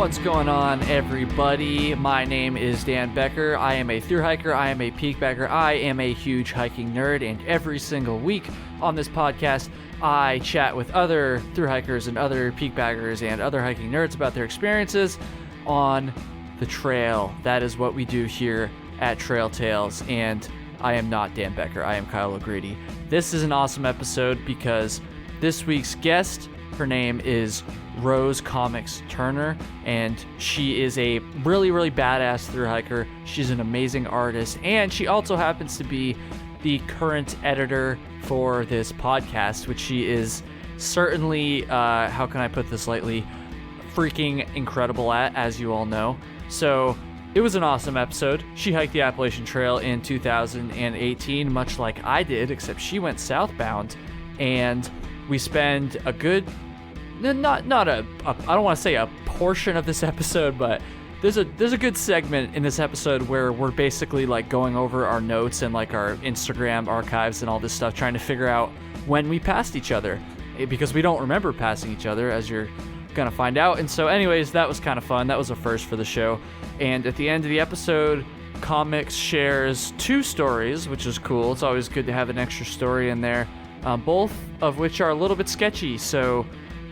What's going on, everybody? My name is Dan Becker. I am a thru hiker. I am a peak bagger. I am a huge hiking nerd, and every single week on this podcast, I chat with other thru hikers and other peak baggers and other hiking nerds about their experiences on the trail. That is what we do here at Trail Tales, and I am not Dan Becker. I am Kyle O'Grady. This is an awesome episode because this week's guest, her name is Rose Comics Turner, and she is a really badass thru hiker. She's an amazing artist, and she also happens to be the current editor for this podcast, which she is certainly, how can I put this lightly, freaking incredible at, as you all know. So it was an awesome episode. She hiked the Appalachian Trail in 2018, much like I did, except she went southbound, and we spend a good, I don't want to say a portion of this episode, but there's a good segment in this episode where we're basically like going over our notes and like our Instagram archives and all this stuff, trying to figure out when we passed each other, because we don't remember passing each other, as you're gonna find out. And so anyways, that was kind of fun. That was a first for the show. And at the end of the episode, Comics shares 2 stories, which is cool. It's always good to have an extra story in there, both of which are a little bit sketchy. So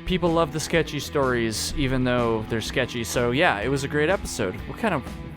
people love the sketchy stories, even though they're sketchy. So yeah, it was a great episode.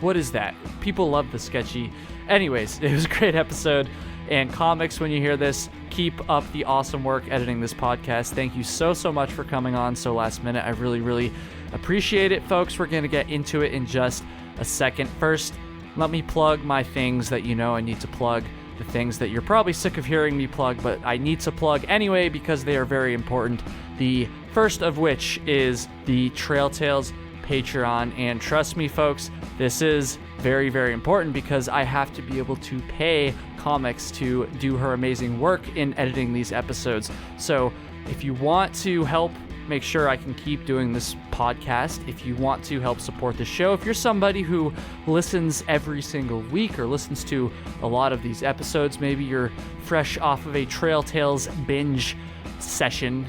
What is that? People love the sketchy. Anyways, it was a great episode. And Comics, when you hear this, keep up the awesome work editing this podcast. Thank you so much for coming on so last minute. I really appreciate it, folks. We're going to get into it in just a second. First, let me plug my things that you know I need to plug, the things that you're probably sick of hearing me plug, but I need to plug anyway because they are very important. The first of which is the Trail Tales Patreon, and trust me, folks, this is very important because I have to be able to pay Comics to do her amazing work in editing these episodes. So if you want to help make sure I can keep doing this podcast, if you want to help support the show, if you're somebody who listens every single week or listens to a lot of these episodes, maybe you're fresh off of a Trail Tales binge session,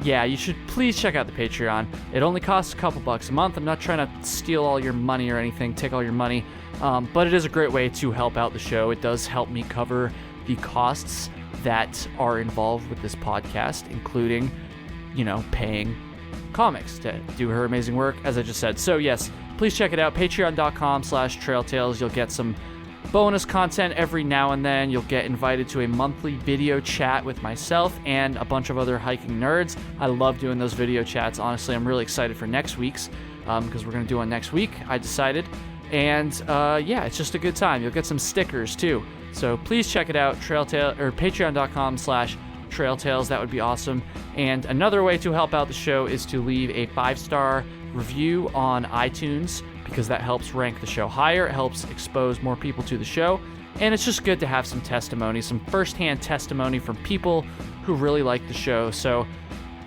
you should please check out the Patreon. It only costs a couple bucks a month. I'm not trying to steal all your money or anything, take all your money, but it is a great way to help out the show. It does help me cover the costs that are involved with this podcast, including, paying Comics to do her amazing work, as I just said. So yes, please check it out, patreon.com/trailtales. You'll get some bonus content every now and then. You'll get invited to a monthly video chat with myself and a bunch of other hiking nerds. I love doing those video chats. Honestly, I'm really excited for next week's, because we're going to do one next week, I decided. And it's just a good time. You'll get some stickers too. So please check it out, patreon.com/trailtales. That would be awesome. And another way to help out the show is to leave a 5-star review on iTunes, because that helps rank the show higher. It helps expose more people to the show. And it's just good to have some testimony, some firsthand testimony from people who really like the show. So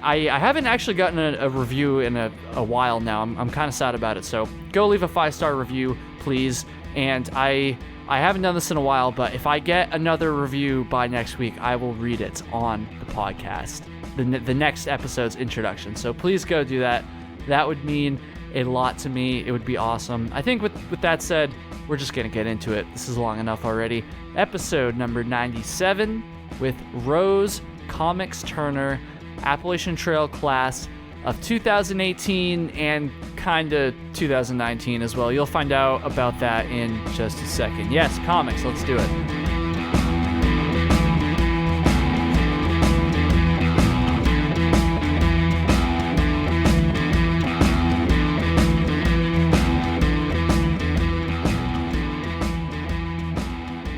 I haven't actually gotten a review in a while now. I'm kind of sad about it. So go leave a 5-star review, please. And I haven't done this in a while, but if I get another review by next week, I will read it on the podcast, the next episode's introduction. So please go do that. That would mean a lot to me. It would be awesome. I think with that said, we're just going to get into it. This is long enough already. Episode number 97 with Rose Comics Turner, Appalachian Trail class of 2018 and kind of 2019 as well. You'll find out about that in just a second. Yes, Comics, let's do it.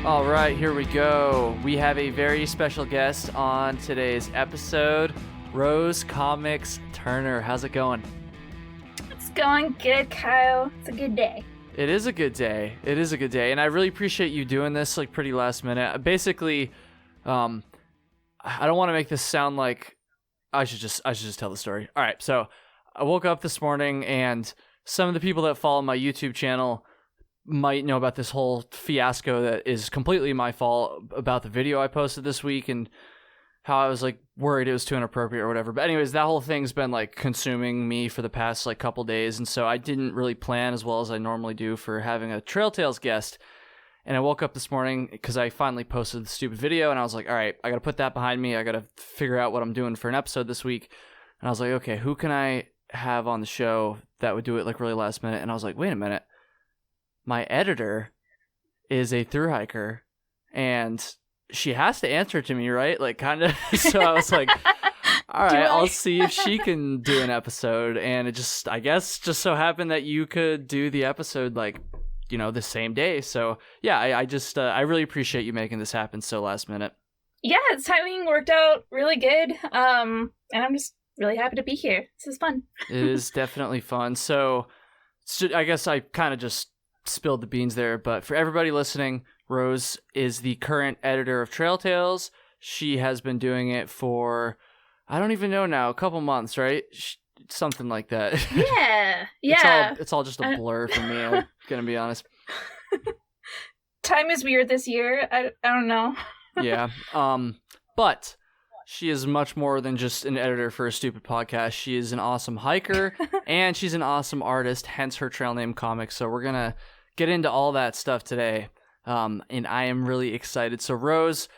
All right, here we go. We have a very special guest on today's episode, Rose Comics Turner. How's it going? It's going good, Kyle. It's a good day. It is a good day. And I really appreciate you doing this like pretty last minute. Basically, I don't want to make this sound like I should just tell the story. All right, so I woke up this morning, and some of the people that follow my YouTube channel might know about this whole fiasco that is completely my fault about the video I posted this week. And how I was like worried it was too inappropriate or whatever. But anyways, that whole thing's been like consuming me for the past like couple days, and so I didn't really plan as well as I normally do for having a Trail Tales guest. And I woke up this morning because I finally posted the stupid video, and I was like, all right, I got to put that behind me. I got to figure out what I'm doing for an episode this week. And I was like, okay, who can I have on the show that would do it like really last minute? And I was like, wait a minute. My editor is a thru hiker, and she has to answer to me, right? Like, kind of. So I was like, all right, I'll see if she can do an episode. And it just, I guess, just so happened that you could do the episode like, you know, the same day. So yeah, I really appreciate you making this happen so last minute. Yeah, the timing worked out really good. And I'm just really happy to be here. This is fun. It is definitely fun. So I guess I kind of just spilled the beans there, but for everybody listening, Rose is the current editor of Trail Tales. She has been doing it for, I don't even know now, a couple months, right? Something like that. Yeah. It's all just a blur for me, I'm gonna be honest. Time is weird this year. I don't know. Yeah. But she is much more than just an editor for a stupid podcast. She is an awesome hiker, and she's an awesome artist, hence her trail name comics. So we're gonna get into all that stuff today. And I am really excited. So Rose,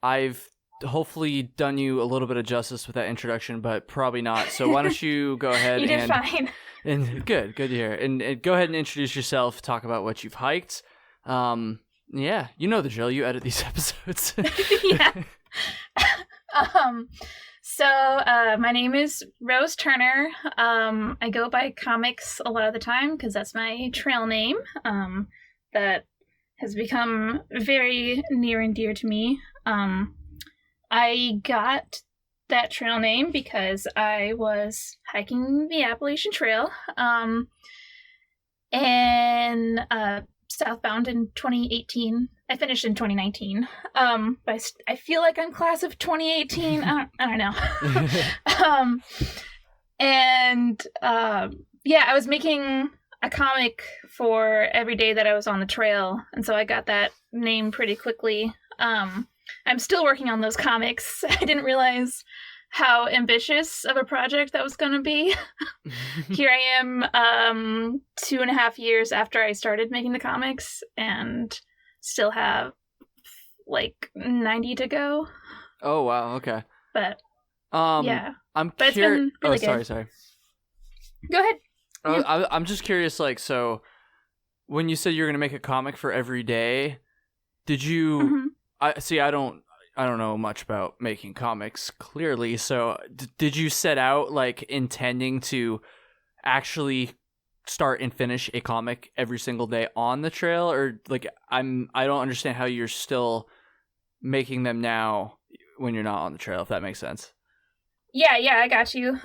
I've hopefully done you a little bit of justice with that introduction, but probably not. So why don't you go ahead You did fine. And good to hear. And go ahead and introduce yourself, talk about what you've hiked. Yeah, you know the drill. You edit these episodes. Yeah. So my name is Rose Turner. I go by comics a lot of the time because that's my trail name. That has become very near and dear to me. I got that trail name because I was hiking the Appalachian Trail and southbound in 2018. I finished in 2019. But I feel like I'm class of 2018. I don't know. Yeah, I was making a comic for every day that I was on the trail, and so I got that name pretty quickly. I'm still working on those comics. I didn't realize how ambitious of a project that was going to be. Here I am 2.5 years after I started making the comics, and still have like 90 to go. Oh wow, okay. But yeah, It's been really good. Sorry. Go ahead. I'm just curious, like, so when you said you're gonna make a comic for every day, did you? Mm-hmm. I don't know much about making comics, clearly. So did you set out like intending to actually start and finish a comic every single day on the trail, or like I don't understand how you're still making them now when you're not on the trail, if that makes sense. Yeah, I got you.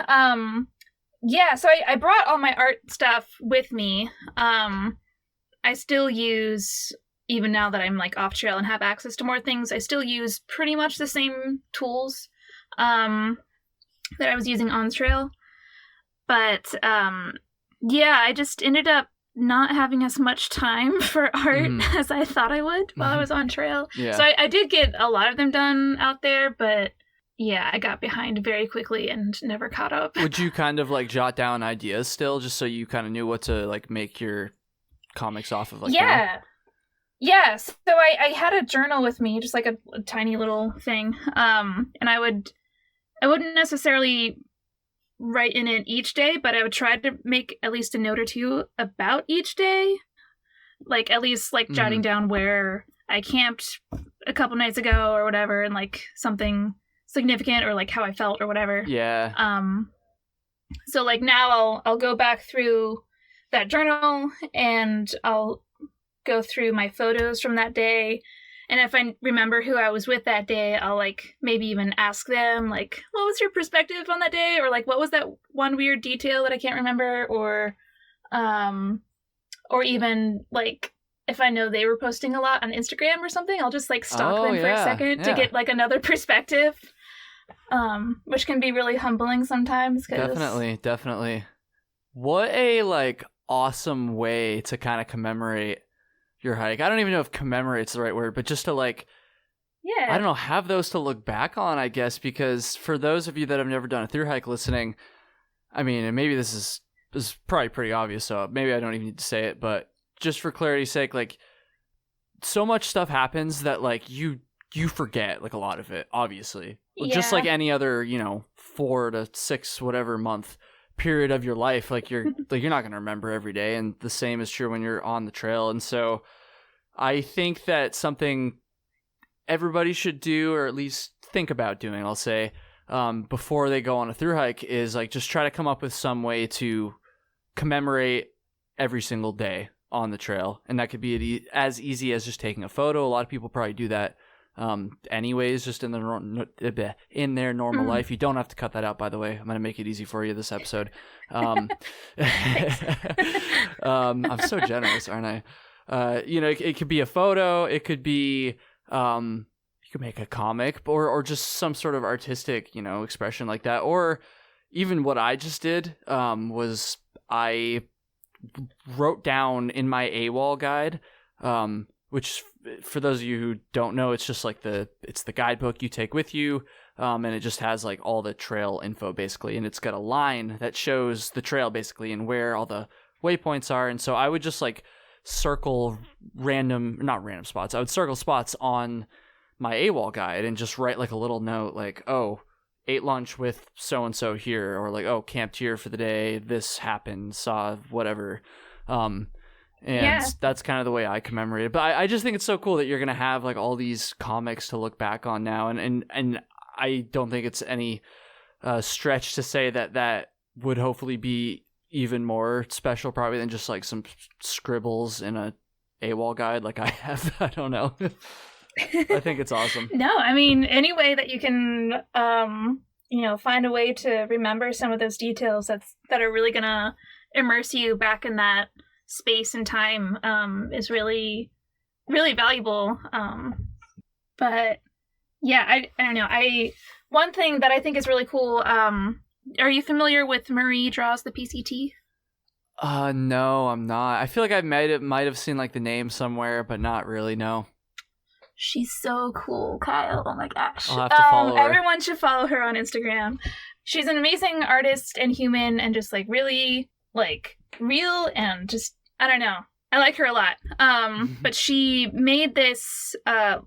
Yeah, so I brought all my art stuff with me. I still use, even now that I'm like off trail and have access to more things, I still use pretty much the same tools that I was using on trail. But yeah, I just ended up not having as much time for art as I thought I would while I was on trail. Yeah. So I did get a lot of them done out there, but yeah, I got behind very quickly and never caught up. Would you kind of like jot down ideas still, just so you kind of knew what to like make your comics off of? Like, yeah. Yeah, so I had a journal with me, just like a tiny little thing. And I wouldn't necessarily write in it each day, but I would try to make at least a note or two about each day. Like at least like jotting down where I camped a couple nights ago or whatever, and like something significant or like how I felt or whatever. Yeah. So like now I'll go back through that journal and I'll go through my photos from that day, and if I remember who I was with that day, I'll like maybe even ask them like, what was your perspective on that day, or like what was that one weird detail that I can't remember, or even like if I know they were posting a lot on Instagram or something, I'll just like stalk them for a second to get like another perspective, which can be really humbling sometimes. Definitely. What a like awesome way to kind of commemorate your hike. I don't even know if commemorate's the right word, but just to like Yeah. I don't know, have those to look back on, I guess, because for those of you that have never done a thru hike listening, I mean, and maybe this is probably pretty obvious, so maybe I don't even need to say it, but just for clarity's sake, like, so much stuff happens that, like, you forget, like, a lot of it, obviously. Yeah. Just like any other, 4 to 6 whatever month period of your life, like, you're not going to remember every day, and the same is true when you're on the trail. And so I think that something everybody should do, or at least think about doing, I'll say, before they go on a thru hike, is like just try to come up with some way to commemorate every single day on the trail. And that could be as easy as just taking a photo. A lot of people probably do that anyways, just in their normal life. You don't have to cut that out, by the way. I'm going to make it easy for you this episode. I'm so generous, aren't I? It could be a photo. It could be, you could make a comic or just some sort of artistic, expression like that. Or even what I just did, was I wrote down in my AWOL guide, which for those of you who don't know, it's just like it's the guidebook you take with you. And it just has like all the trail info basically. And it's got a line that shows the trail basically and where all the waypoints are. And so I would just like circle not random spots. I would circle spots on my AWOL guide and just write like a little note like, oh, ate lunch with so-and-so here, or like, oh, camped here for the day, this happened, saw whatever. That's kind of the way I commemorate it. But I just think it's so cool that you're going to have like all these comics to look back on now. And I don't think it's any stretch to say that would hopefully be even more special probably than just like some scribbles in a AWOL guide like I have. I don't know. I think it's awesome. No, I mean, any way that you can, find a way to remember some of those details that are really going to immerse you back in that space and time is really, really valuable. But yeah, I don't know. One thing that I think is really cool, are you familiar with Marie Draws the PCT? No, I'm not. I feel like I might have seen like the name somewhere, but not really, no. She's so cool, Kyle. Oh my gosh. I'll have to follow her. Everyone should follow her on Instagram. She's an amazing artist and human and just like really like real and just, I don't know. I like her a lot. But she made this I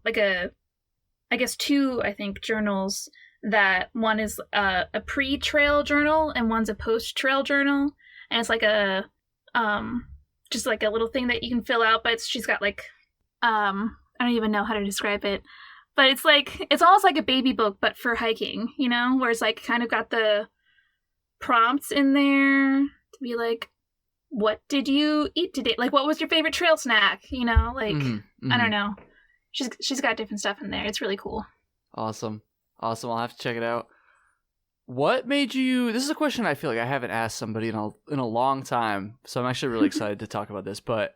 guess two, I think, journals that one is a pre-trail journal and one's a post-trail journal. And it's like a just like a little thing that you can fill out, but she's got like I don't even know how to describe it, but it's almost like a baby book, but for hiking, where it's like kind of got the prompts in there to be like, what did you eat today? Like, what was your favorite trail snack? I don't know. She's got different stuff in there. It's really cool. Awesome. I'll have to check it out. What made you, this is a question I feel like I haven't asked somebody in a long time, so I'm actually really excited to talk about this, but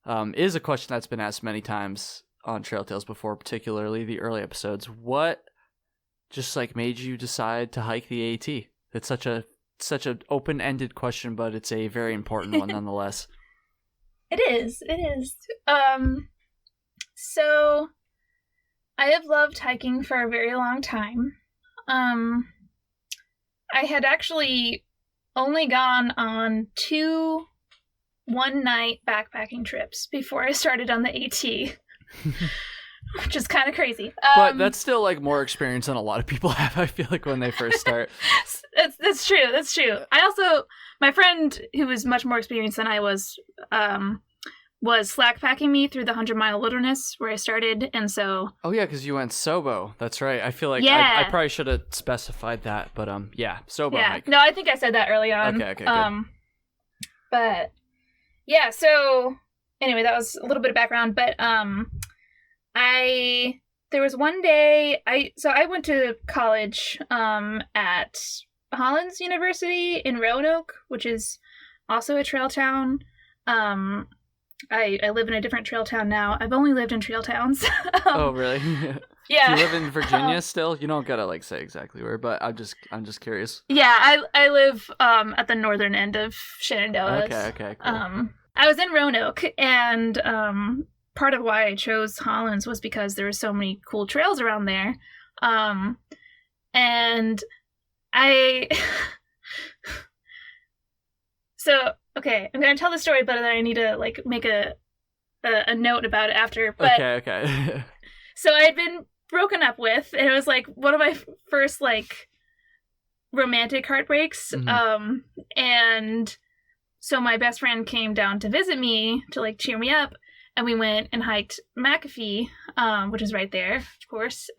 it is a question that's been asked many times on Trail Tales before, particularly the early episodes. What just like made you decide to hike the AT? It's such an open-ended question, but it's a very important one nonetheless. It is. So I have loved hiking for a very long time. I had actually only gone on 2 one-night backpacking trips before I started on the AT. Which is kind of crazy. But that's still like more experience than a lot of people have, I feel like, when they first start. That's true. My friend, who was much more experienced than I was slack packing me through the 100-mile wilderness where I started, and so... Oh yeah, because you went SOBO. That's right. I feel like I probably should have specified that, but SOBO. Yeah, hike. No, I think I said that early on. Okay, good. But, yeah, so... Anyway, that was a little bit of background, but there was one day, I went to college at Hollins University in Roanoke, which is also a trail town. I live in a different trail town now. I've only lived in trail towns. Oh, really? Yeah. Do you live in Virginia still? You don't gotta say exactly where, but I'm just curious. Yeah, I live at the northern end of Shenandoah. Okay, cool. I was in Roanoke, and part of why I chose Hollins was because there were so many cool trails around there. And I... So, okay, I'm going to tell the story, but then I need to, like, make a note about it after. But, Okay. So I had been broken up with, and it was, like, one of my first, like, romantic heartbreaks. Mm-hmm. And so my best friend came down to visit me to, like, cheer me up, and we went and hiked McAfee, which is right there, of course.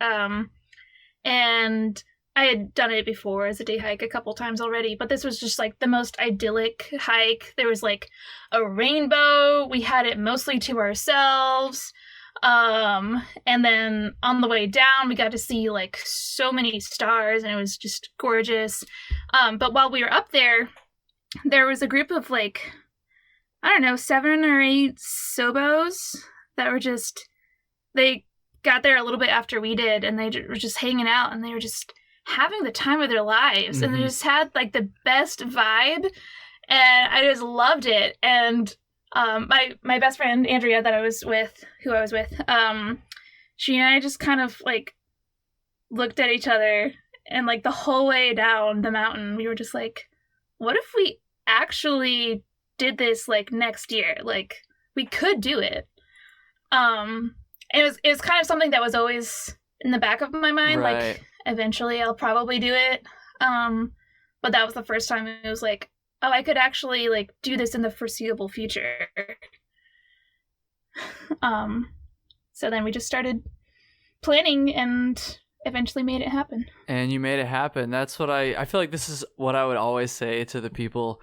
And I had done it before as a day hike a couple times already, but this was just like the most idyllic hike. There was like a rainbow. We had it mostly to ourselves. And then on the way down, we got to see like so many stars, and it was just gorgeous. But while we were up there, there was a group of like, I don't know, 7 or 8 SOBOs that were just, they got there a little bit after we did, and they were just hanging out, and they were just having the time of their lives. And they just had like the best vibe, and I just loved it. And my best friend Andrea who I was with, she and I just kind of like looked at each other, and like the whole way down the mountain we were just like, what if we actually did this like next year? Like, we could do it. It was kind of something that was always in the back of my mind, right. Like eventually I'll probably do it. But that was the first time it was like, oh, I could actually like do this in the foreseeable future. So then we just started planning and eventually made it happen. And you made it happen. That's what I feel like this is what I would always say to the people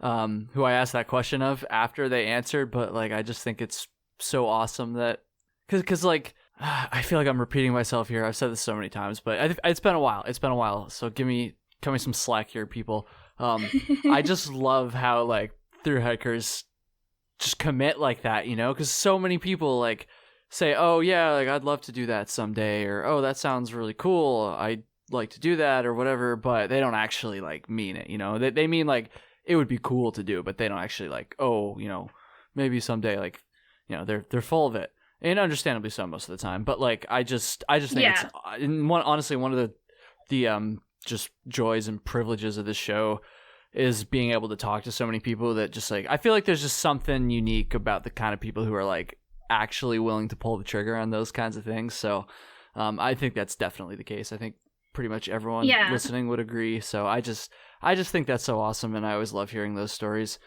who I asked that question of after they answered. But like, I just think it's so awesome that, because like, I feel like I'm repeating myself here. I've said this so many times, but it's been a while. So cut me some slack here, people. I just love how like thru hikers just commit like that, you know, because so many people like say, oh yeah, like I'd love to do that someday, or oh, that sounds really cool, I'd like to do that, or whatever, but they don't actually like mean it, you know. They mean like it would be cool to do, but they don't actually like, oh, you know, maybe someday, like, you know, they're full of it. And understandably so most of the time, but like I just think it's honestly one of the just joys and privileges of this show is being able to talk to so many people that just like, I feel like there's just something unique about the kind of people who are like actually willing to pull the trigger on those kinds of things. So I think that's definitely the case. I think pretty much everyone listening would agree. So I just think that's so awesome, and I always love hearing those stories.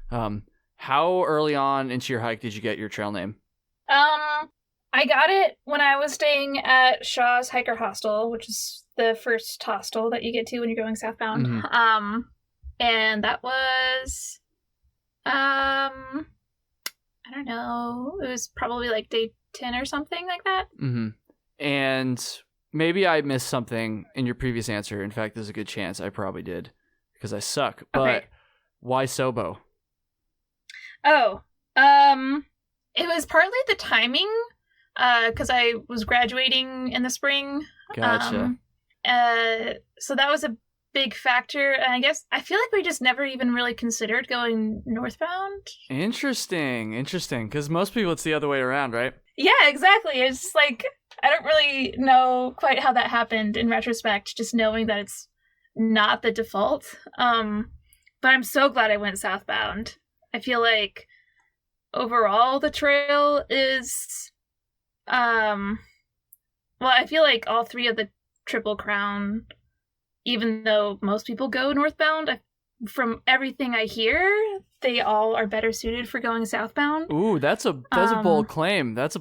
How early on into your hike did you get your trail name? I got it when I was staying at Shaw's Hiker Hostel, which is the first hostel that you get to when you're going southbound. Mm-hmm. And that was, I don't know, it was probably like day 10 or something like that. Mm-hmm. And maybe I missed something in your previous answer. In fact, there's a good chance I probably did, because I suck. But why SOBO? Oh, it was partly the timing, because I was graduating in the spring. Gotcha. So that was a big factor. And I guess I feel like we just never even really considered going northbound. Interesting. Because most people it's the other way around, right? Yeah, exactly. It's just like, I don't really know quite how that happened in retrospect, just knowing that it's not the default. But I'm so glad I went southbound. I feel like overall the trail is I feel like all 3 of the Triple Crown, even though most people go northbound, from everything I hear, they all are better suited for going southbound. Ooh, that's a bold claim. That's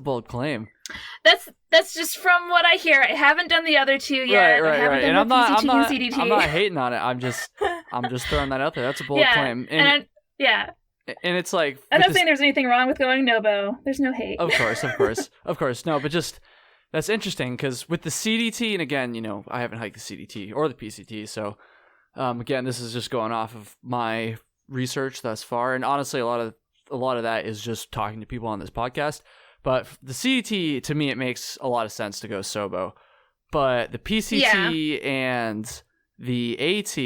just from what I hear. I haven't done the other 2 yet. Right. I haven't done And the PCT and CDT. I'm not hating on it. I'm just throwing that out there. That's a bold claim. And it's like, I'm not saying there's anything wrong with going NOBO. There's no hate. Of course. No, but just, that's interesting, because with the CDT, and again, you know, I haven't hiked the CDT or the PCT, so again, this is just going off of my research thus far, and honestly, a lot of that is just talking to people on this podcast. But the CDT, to me, it makes a lot of sense to go SOBO, but the PCT and the AT,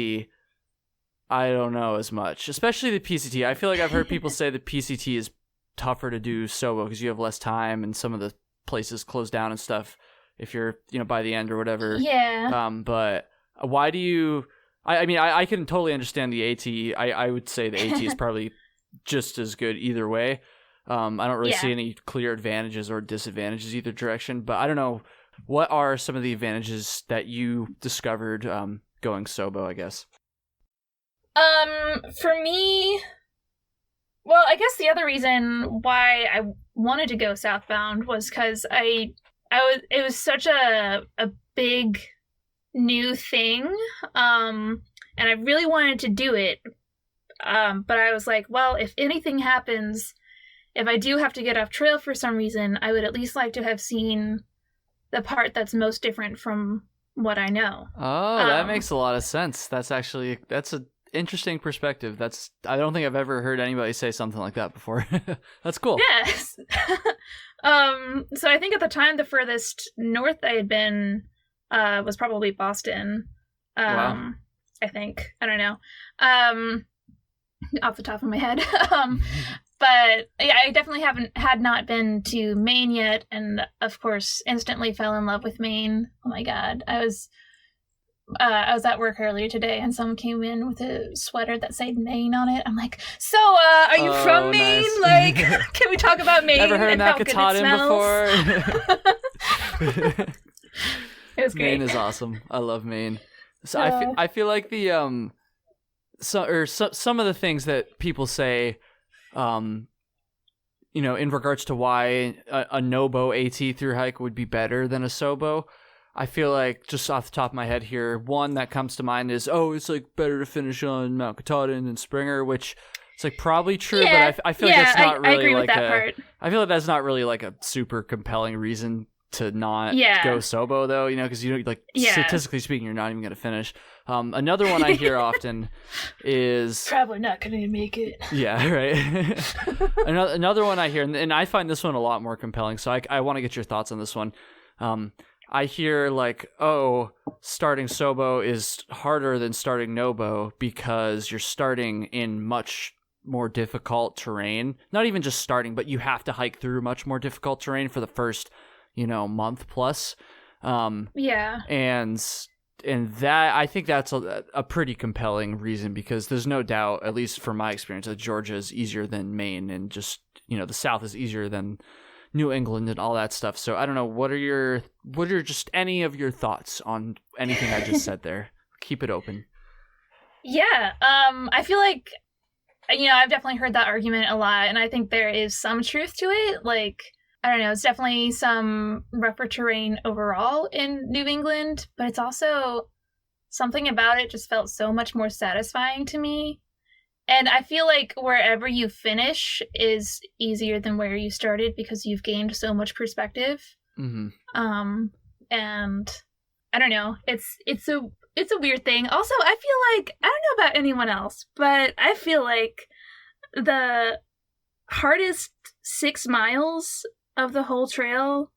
I don't know as much, especially the PCT. I feel like I've heard people say the PCT is tougher to do SOBO because you have less time and some of the places close down and stuff if you're, by the end or whatever. Yeah. But why do you... I mean, I can totally understand the AT. I would say the AT is probably just as good either way. I don't really see any clear advantages or disadvantages either direction, but I don't know. What are some of the advantages that you discovered going SOBO, I guess? For me, well, I guess the other reason why I wanted to go southbound was because it was such a big new thing, and I really wanted to do it, but I was like, well, if anything happens, if I do have to get off trail for some reason, I would at least like to have seen the part that's most different from what I know. Oh, that makes a lot of sense. That's an interesting perspective. I don't think I've ever heard anybody say something like that before. That's cool. Yes. So I think at the time the furthest north I had been was probably Boston. Wow. I think. I don't know. Off the top of my head. But yeah, I definitely had not been to Maine yet, and of course instantly fell in love with Maine. Oh my god. I was at work earlier today and someone came in with a sweater that said Maine on it. I'm like, so are you from Maine? Nice. Like, can we talk about Maine? Ever heard of and how good it before? It was great. Maine is awesome. I love Maine. So I feel like the some of the things that people say, in regards to why a NOBO AT through hike would be better than a SOBO. I feel like, just off the top of my head here, one that comes to mind is, it's like better to finish on Mount Katahdin than Springer, which it's like probably true, but I feel like that's not really I agree like with that part. I feel like that's not really like a super compelling reason to not go SOBO though, because statistically speaking, you're not even going to finish. Another one I hear often is probably not going to make it. Yeah, right. Another one I hear, and I find this one a lot more compelling. So I want to get your thoughts on this one. I hear like, starting SOBO is harder than starting NOBO because you're starting in much more difficult terrain. Not even just starting, but you have to hike through much more difficult terrain for the first, month plus. And that, I think that's a pretty compelling reason, because there's no doubt, at least from my experience, that Georgia is easier than Maine, and just, the South is easier than New England and all that stuff. So I don't know, what are just any of your thoughts on anything I just said there? Keep it open. Yeah, I feel like, I've definitely heard that argument a lot, and I think there is some truth to it. Like, I don't know, it's definitely some rougher terrain overall in New England, but it's also something about it just felt so much more satisfying to me. And I feel like wherever you finish is easier than where you started, because you've gained so much perspective. Mm-hmm. And I don't know, it's a weird thing. Also, I feel like, I don't know about anyone else, but I feel like the hardest 6 miles of the whole trail,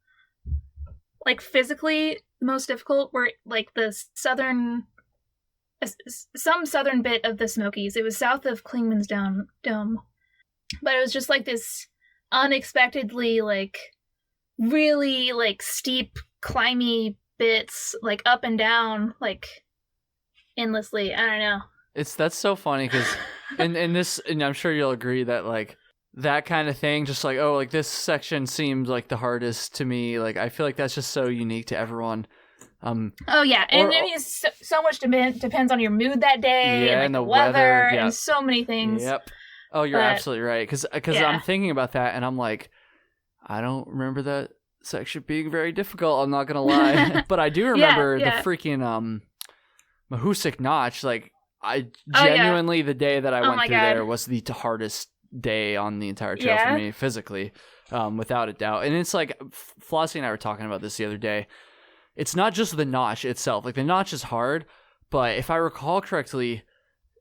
like physically the most difficult, were like the some southern bit of the Smokies. It was south of Clingman's Dome, but it was just like this unexpectedly like really like steep climby bits, like up and down, like endlessly. I don't know. That's so funny, because and I'm sure you'll agree that like that kind of thing, just like, like this section seemed like the hardest to me. Like, I feel like that's just so unique to everyone. And I mean, so much depends on your mood that day, and the weather, and so many things. Yep. Oh, you're absolutely right. Because I'm thinking about that, and I'm like, I don't remember that section being very difficult. I'm not gonna lie, but I do remember the freaking Mahoosuc Notch. Like, I genuinely, the day that I went through there was the hardest day on the entire trail for me physically, without a doubt. And it's like, Flossie and I were talking about this the other day. It's not just the notch itself. Like, the notch is hard, but if I recall correctly,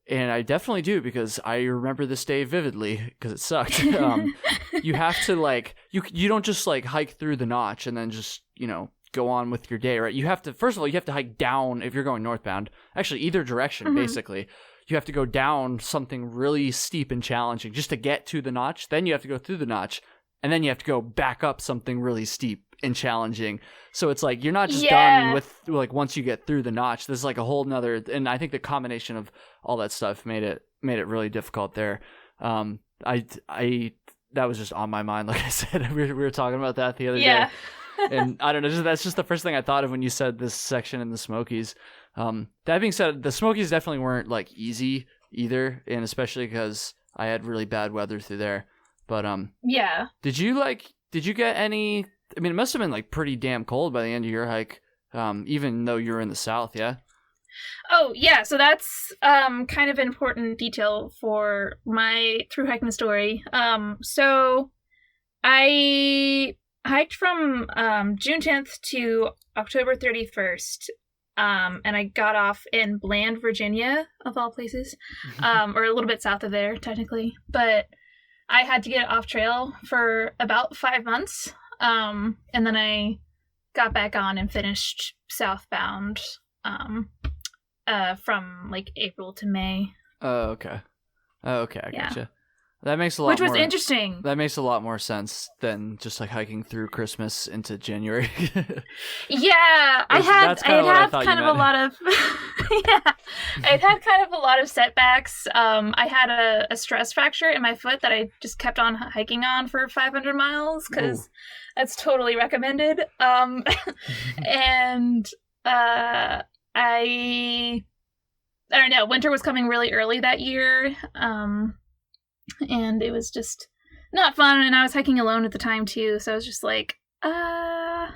and I definitely do because I remember this day vividly because it sucked, you have to, like, you don't just, like, hike through the notch and then just, go on with your day, right? You have to, first of all, you have to hike down if you're going northbound. Actually, either direction, basically. you have to go down something really steep and challenging just to get to the notch. Then you have to go through the notch, and then you have to go back up something really steep and challenging. So it's like you're not just done with like once you get through the notch. There's like a whole nother, and I think the combination of all that stuff made it really difficult there. I that was just on my mind. Like I said, we were talking about that the other day. And I don't know, that's just the first thing I thought of when you said this section in the Smokies. That being said, the Smokies definitely weren't like easy either, and especially because I had really bad weather through there. But did you get any? I mean, it must have been like pretty damn cold by the end of your hike, even though you were in the South, yeah? Oh, yeah. So that's kind of an important detail for my through hiking story. So I hiked from June 10th to October 31st, and I got off in Bland, Virginia, of all places, or a little bit south of there, technically. But I had to get off trail for about 5 months. And then I got back on and finished southbound from like April to May. Oh, okay. I gotcha. That makes Which was interesting. That makes a lot more sense than just like hiking through Christmas into January. Yeah, I had kind of a lot of I'd had kind of a lot of setbacks. I had a stress fracture in my foot that I just kept on hiking on for 500 miles because that's totally recommended. And I don't know, winter was coming really early that year. And it was just not fun, and I was hiking alone at the time too, so I was just like, I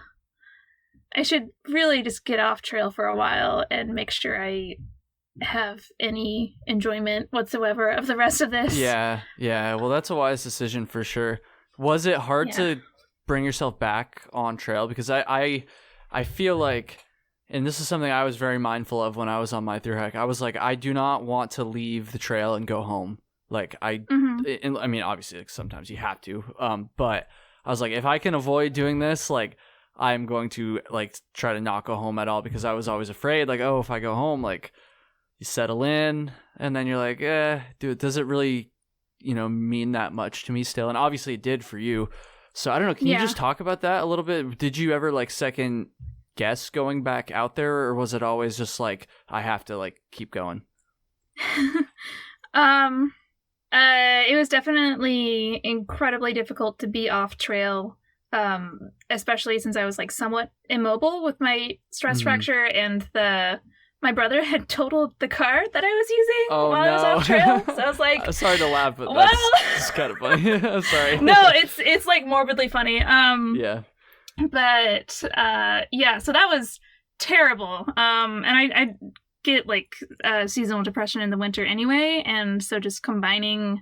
should really just get off trail for a while and make sure I have any enjoyment whatsoever of the rest of this. Yeah, well, that's a wise decision for sure. Was it hard to bring yourself back on trail? Because I feel like, and this is something I was very mindful of when I was on my thru hike, I was like, I do not want to leave the trail and go home. Like I mean, obviously, like, sometimes you have to. But I was like, if I can avoid doing this, like, I'm going to like try to not go home at all, because I was always afraid, like, oh, if I go home, like, you settle in, and then you're like, dude, does it really, mean that much to me still? And obviously, it did for you. So I don't know. Can you just talk about that a little bit? Did you ever like second guess going back out there, or was it always just like, I have to like keep going? It was definitely incredibly difficult to be off trail, especially since I was like somewhat immobile with my stress fracture, and my brother had totaled the car that I was using while I was off trail. So I was like, I'm sorry to laugh, but that's kind of funny. I'm sorry. No, it's like morbidly funny. Yeah. But so that was terrible. And I get like seasonal depression in the winter anyway, and so just combining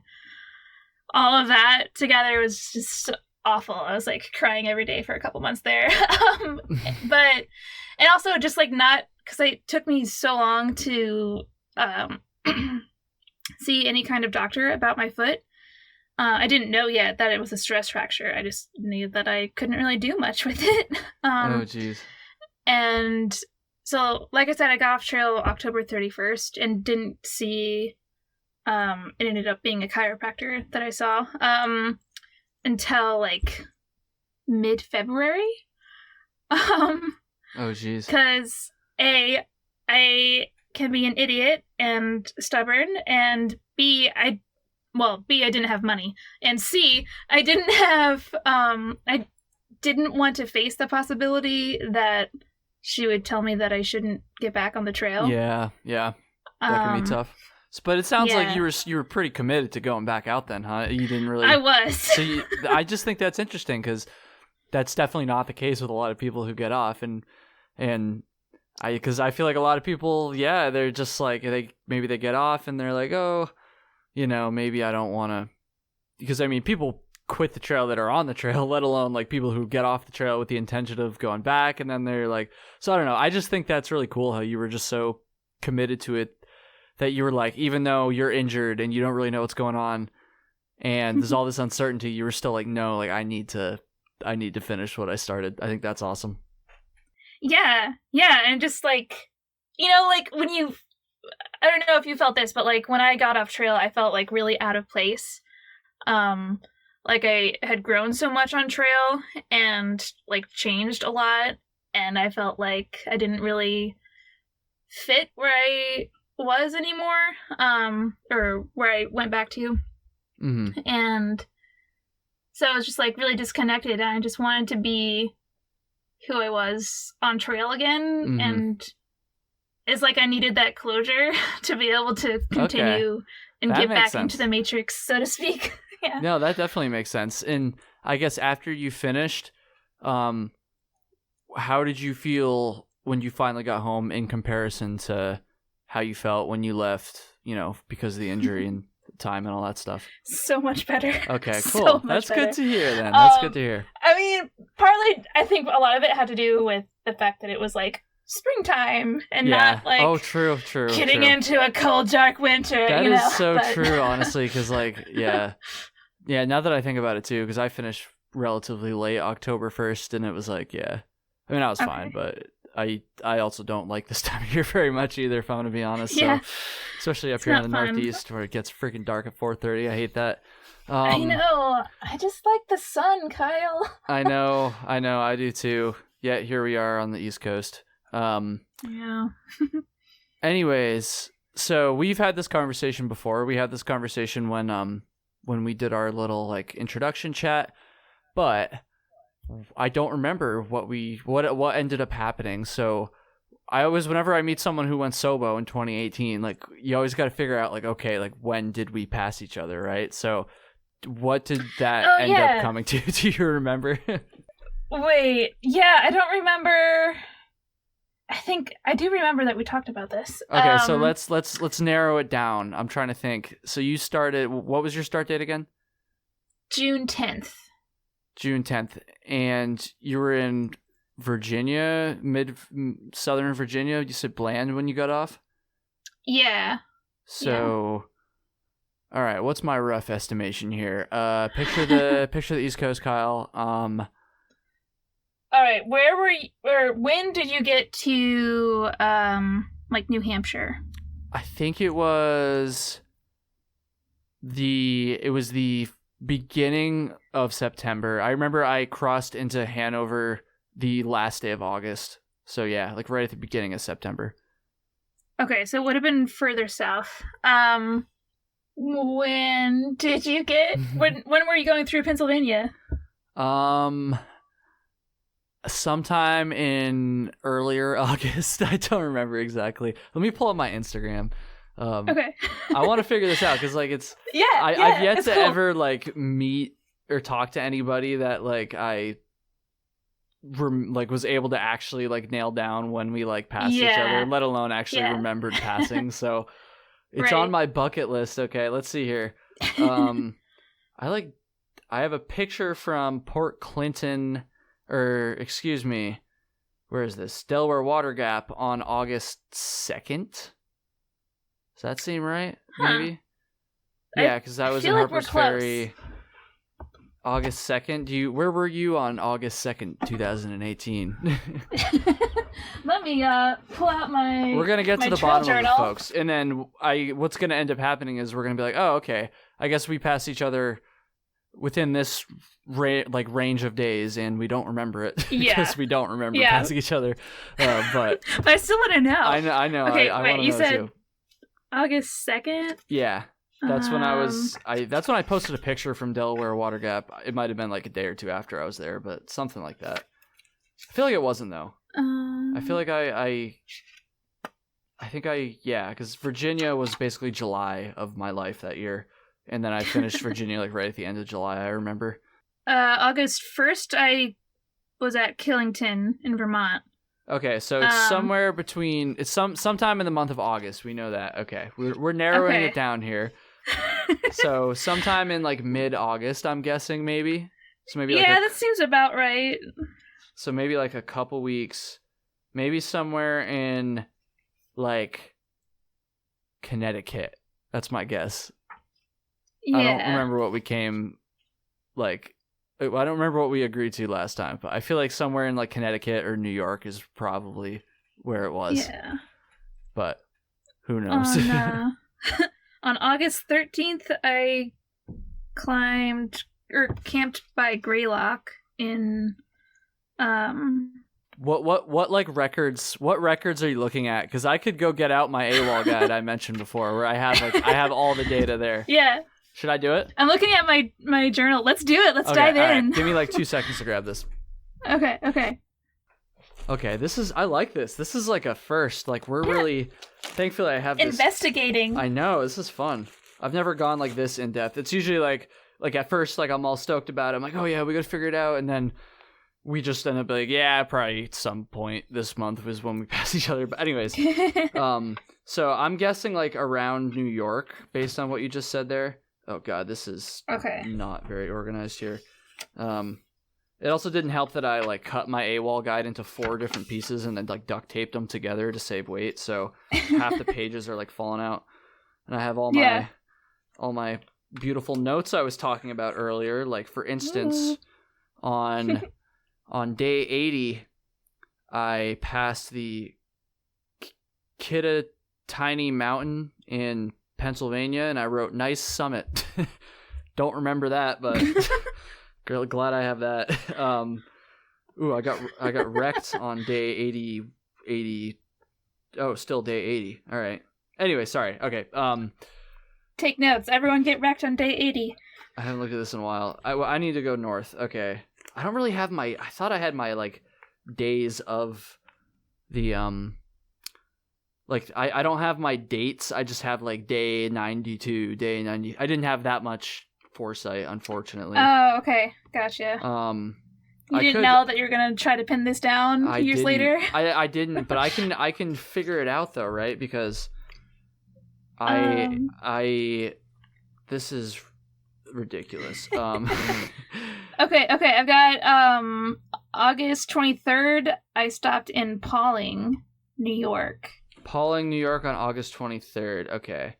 all of that together was just awful. I was like crying every day for a couple months there. But and also just like not, because it took me so long to see any kind of doctor about my foot. I didn't know yet that it was a stress fracture. I just knew that I couldn't really do much with it. Oh jeez. And so, like I said, I got off trail October 31st and didn't see, it ended up being a chiropractor that I saw, until like mid-February. Oh, jeez. Because I can be an idiot and stubborn, and B, I didn't have money, and C, I didn't have, I didn't want to face the possibility that she would tell me that I shouldn't get back on the trail. Yeah. That can be tough. But it sounds like you were pretty committed to going back out then, huh? You didn't really... I was. So I just think that's interesting, because that's definitely not the case with a lot of people who get off. Because I feel like a lot of people, they're just like, maybe they get off and they're like, oh, maybe I don't want to... Because, I mean, people quit the trail that are on the trail, let alone like people who get off the trail with the intention of going back, and then they're like, so I don't know. I just think that's really cool how you were just so committed to it that you were like, even though you're injured and you don't really know what's going on and there's all this uncertainty, you were still like, no, like I need to finish what I started. I think that's awesome. Yeah. And just like, like when I don't know if you felt this, but like when I got off trail, I felt like really out of place. Like I had grown so much on trail and like changed a lot, and I felt like I didn't really fit where I was anymore, or where I went back to. Mm-hmm. And so I was just like really disconnected, and I just wanted to be who I was on trail again. Mm-hmm. And it's like I needed that closure to be able to continue and That get makes back sense. into the Matrix, so to speak. Yeah. No, that definitely makes sense. And I guess after you finished, how did you feel when you finally got home in comparison to how you felt when you left, because of the injury and time and all that stuff? So much better. Okay, So cool. much That's better. good to hear then. That's good to hear. I mean, partly I think a lot of it had to do with the fact that it was like springtime and not like true. getting into a cold, dark winter. That you is know? so But- true, honestly, because yeah, now that I think about it too, because I finished relatively late, October 1st, and it was like, I mean, I was fine, but I also don't like this time of year very much either, if I'm going to be honest. Yeah. So, especially up It's here in not the fun. Northeast where it gets freaking dark at 4:30. I hate that. I know. I just like the sun, Kyle. I know. I do too. Yet here we are on the East Coast. Yeah. Anyways, so we've had this conversation before. We had this conversation when we did our little like introduction chat, but I don't remember what ended up happening. So I always, whenever I meet someone who went SOBO in 2018, like you always got to figure out like, okay, like when did we pass each other, right? So what did that end up coming to? Do you remember? Wait, yeah, I don't remember. I think I do remember that we talked about this. Okay, so let's narrow it down. I'm trying to think. So you started. What was your start date again? June 10th. June 10th, and you were in Virginia, southern Virginia. You said Bland when you got off. Yeah. So, all right. What's my rough estimation here? Picture the East Coast, Kyle. All right, where were you, or when did you get to like New Hampshire? I think it was the beginning of September. I remember I crossed into Hanover the last day of August. So yeah, like right at the beginning of September. Okay, so it would have been further south. When did you get when were you going through Pennsylvania? Sometime in earlier August. I don't remember exactly. Let me pull up my Instagram. Okay. I want to figure this out because like it's I've yet to ever like meet or talk to anybody that like I was able to actually like nail down when we like passed each other, let alone actually remembered passing. So it's on my bucket list. Okay, let's see here. I have a picture from Port Clinton. Or, excuse me, where is this? Delaware Water Gap on August 2nd? Does that seem right? Maybe? Yeah, because I was in Harper's Ferry August 2nd. Where were you on August 2nd, 2018? Let me pull out my We're going to get to the trail bottom journal. of it, folks. And then what's going to end up happening is we're going to be like, oh, okay, I guess we passed each other within this range of days, and we don't remember it because we don't remember passing each other. But I still want to know. I know. Okay, I wait. want to You know said too. August 2nd. Yeah, that's when that's when I posted a picture from Delaware Water Gap. It might have been like a day or two after I was there, but something like that. I feel like it wasn't though. I feel like because Virginia was basically July of my life that year. And then I finished Virginia like right at the end of July, I remember. August 1st, I was at Killington in Vermont. Okay, so it's somewhere between... It's sometime in the month of August. We know that. Okay, we're narrowing it down here. So sometime in like mid-August, I'm guessing, maybe? So maybe that seems about right. So maybe like a couple weeks. Maybe somewhere in like Connecticut. That's my guess. Yeah. I don't remember what we came, like, I don't remember what we agreed to last time, but I feel like somewhere in, like, Connecticut or New York is probably where it was. Yeah. But Who knows? On August 13th, I climbed or camped by Greylock in What like records? What records are you looking at? Because I could go get out my AWOL guide I mentioned before, where I have all the data there. Yeah. Should I do it? I'm looking at my journal. Let's do it. Let's dive in. Right. Give me like 2 seconds to grab this. Okay. I like this. This is like a first. Like we're really, thankfully I have this. Investigating. I know, this is fun. I've never gone like this in depth. It's usually like at first, like I'm all stoked about it. I'm like, oh yeah, we gotta figure it out. And then we just end up like, yeah, probably at some point this month was when we pass each other. But anyways, so I'm guessing like around New York based on what you just said there. Oh God, this is not very organized here. It also didn't help that I like cut my AWOL guide into 4 different pieces and then like duct taped them together to save weight. So half the pages are like falling out, and I have all my beautiful notes I was talking about earlier. Like for instance, on day 80, I passed the Kittatinny Mountain in Pennsylvania, and I wrote "nice summit." Don't remember that, but. Glad I have that. I got wrecked on day 80. Oh, still day 80. All right. Anyway, sorry. Okay. Take notes. Everyone get wrecked on day 80. I haven't looked at this in a while. I need to go north. Okay. I don't really have I thought I had my like days of the like I don't have my dates. I just have like day 92, day 90. I didn't have that much foresight, unfortunately. Oh, okay. Gotcha. You didn't know that you were gonna try to pin this down years later? I didn't, but I can figure it out though, right? Because this is ridiculous. Okay, I've got August 23rd, I stopped in Pawling, New York. Pawling, New York on August 23rd. Okay.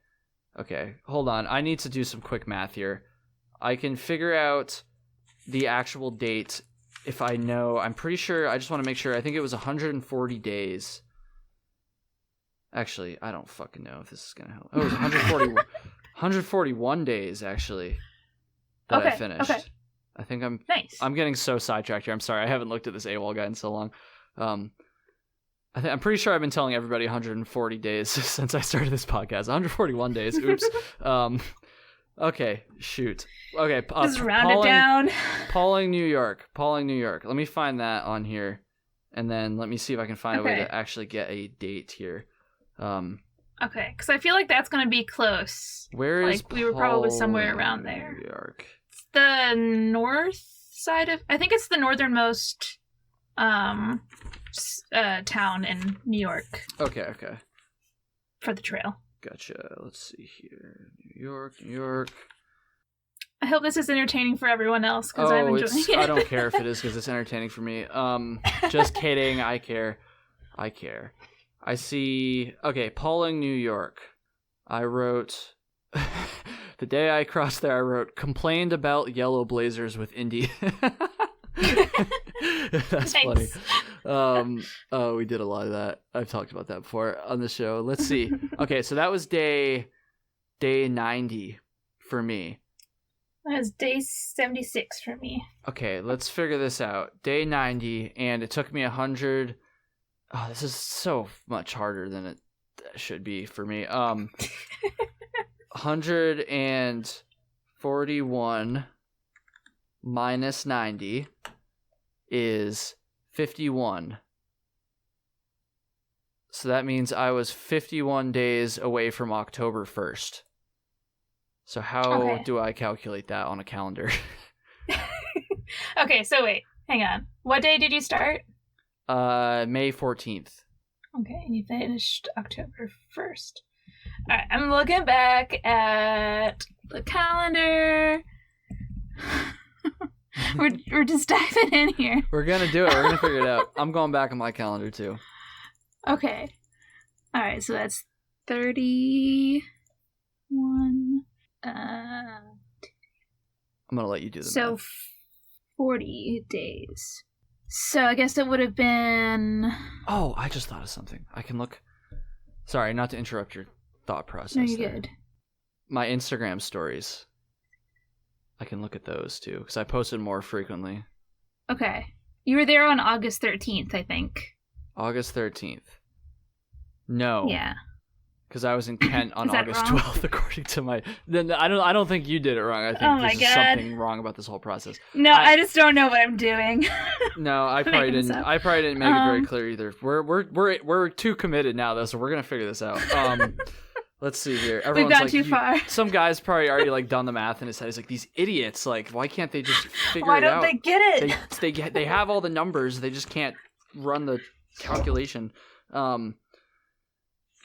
Hold on. I need to do some quick math here. I can figure out the actual date if I know. I'm pretty sure. I just want to make sure. I think it was 140 days. Actually, I don't fucking know if this is going to help. Oh, it was 141 days, actually, that I finished. Okay. I think I'm getting so sidetracked here. I'm sorry. I haven't looked at this AWOL guide in so long. I'm pretty sure I've been telling everybody 140 days since I started this podcast. 141 days. Oops. Okay, shoot. Okay, just round it down. Pawling, New York. Let me find that on here, and then let me see if I can find a way to actually get a date here. Okay, because I feel like that's going to be close. Where is we were probably somewhere around there. New York. It's the north side of. I think it's the northernmost town in New York. Okay. For the trail. Gotcha. Let's see here. New York. I hope this is entertaining for everyone else because I'm enjoying it. I don't care if it is because it's entertaining for me. Just kidding. I care. I see. Okay, Pawling, New York. I wrote the day I crossed there. I wrote complained about yellow blazers with Indy. That's funny. Oh, we did a lot of that. I've talked about that before on the show. Let's see. Okay, so that was day 90 for me. That was day 76 for me. Okay, let's figure this out. Day 90, and it took me 100. Oh, this is so much harder than it should be for me. 141 minus 90 is 51. So that means I was 51 days away from October 1st. So how do I calculate that on a calendar? Okay, so wait, hang on. What day did you start? May 14th. Okay, and you finished October 1st. All right, I'm looking back at the calendar. We're just diving in here. We're gonna do it. We're gonna figure it out. I'm going back on my calendar too. Okay. All right, so that's 31. I'm gonna let you do the so math. 40 days. So I guess it would have been. Oh, I just thought of something. I can look. Sorry, not to interrupt your thought process. No, you're there. good. My Instagram stories. I can look at those too because I posted more frequently. Okay. You were there on August 13th, I think. August 13th. No. Yeah. Because I was in Kent on August wrong? 12th, according to my. Then I don't think you did it wrong. I think there's just something wrong about this whole process. No, I just don't know what I'm doing. No, I probably didn't. I probably didn't make it very clear either. We're too committed now though, so we're gonna figure this out. Let's see here. Everyone's We've gone too far. Some guy's probably already like done the math in his head. He's like, these idiots. Like, why can't they just figure it out? Why don't they get it? They have all the numbers. They just can't run the calculation.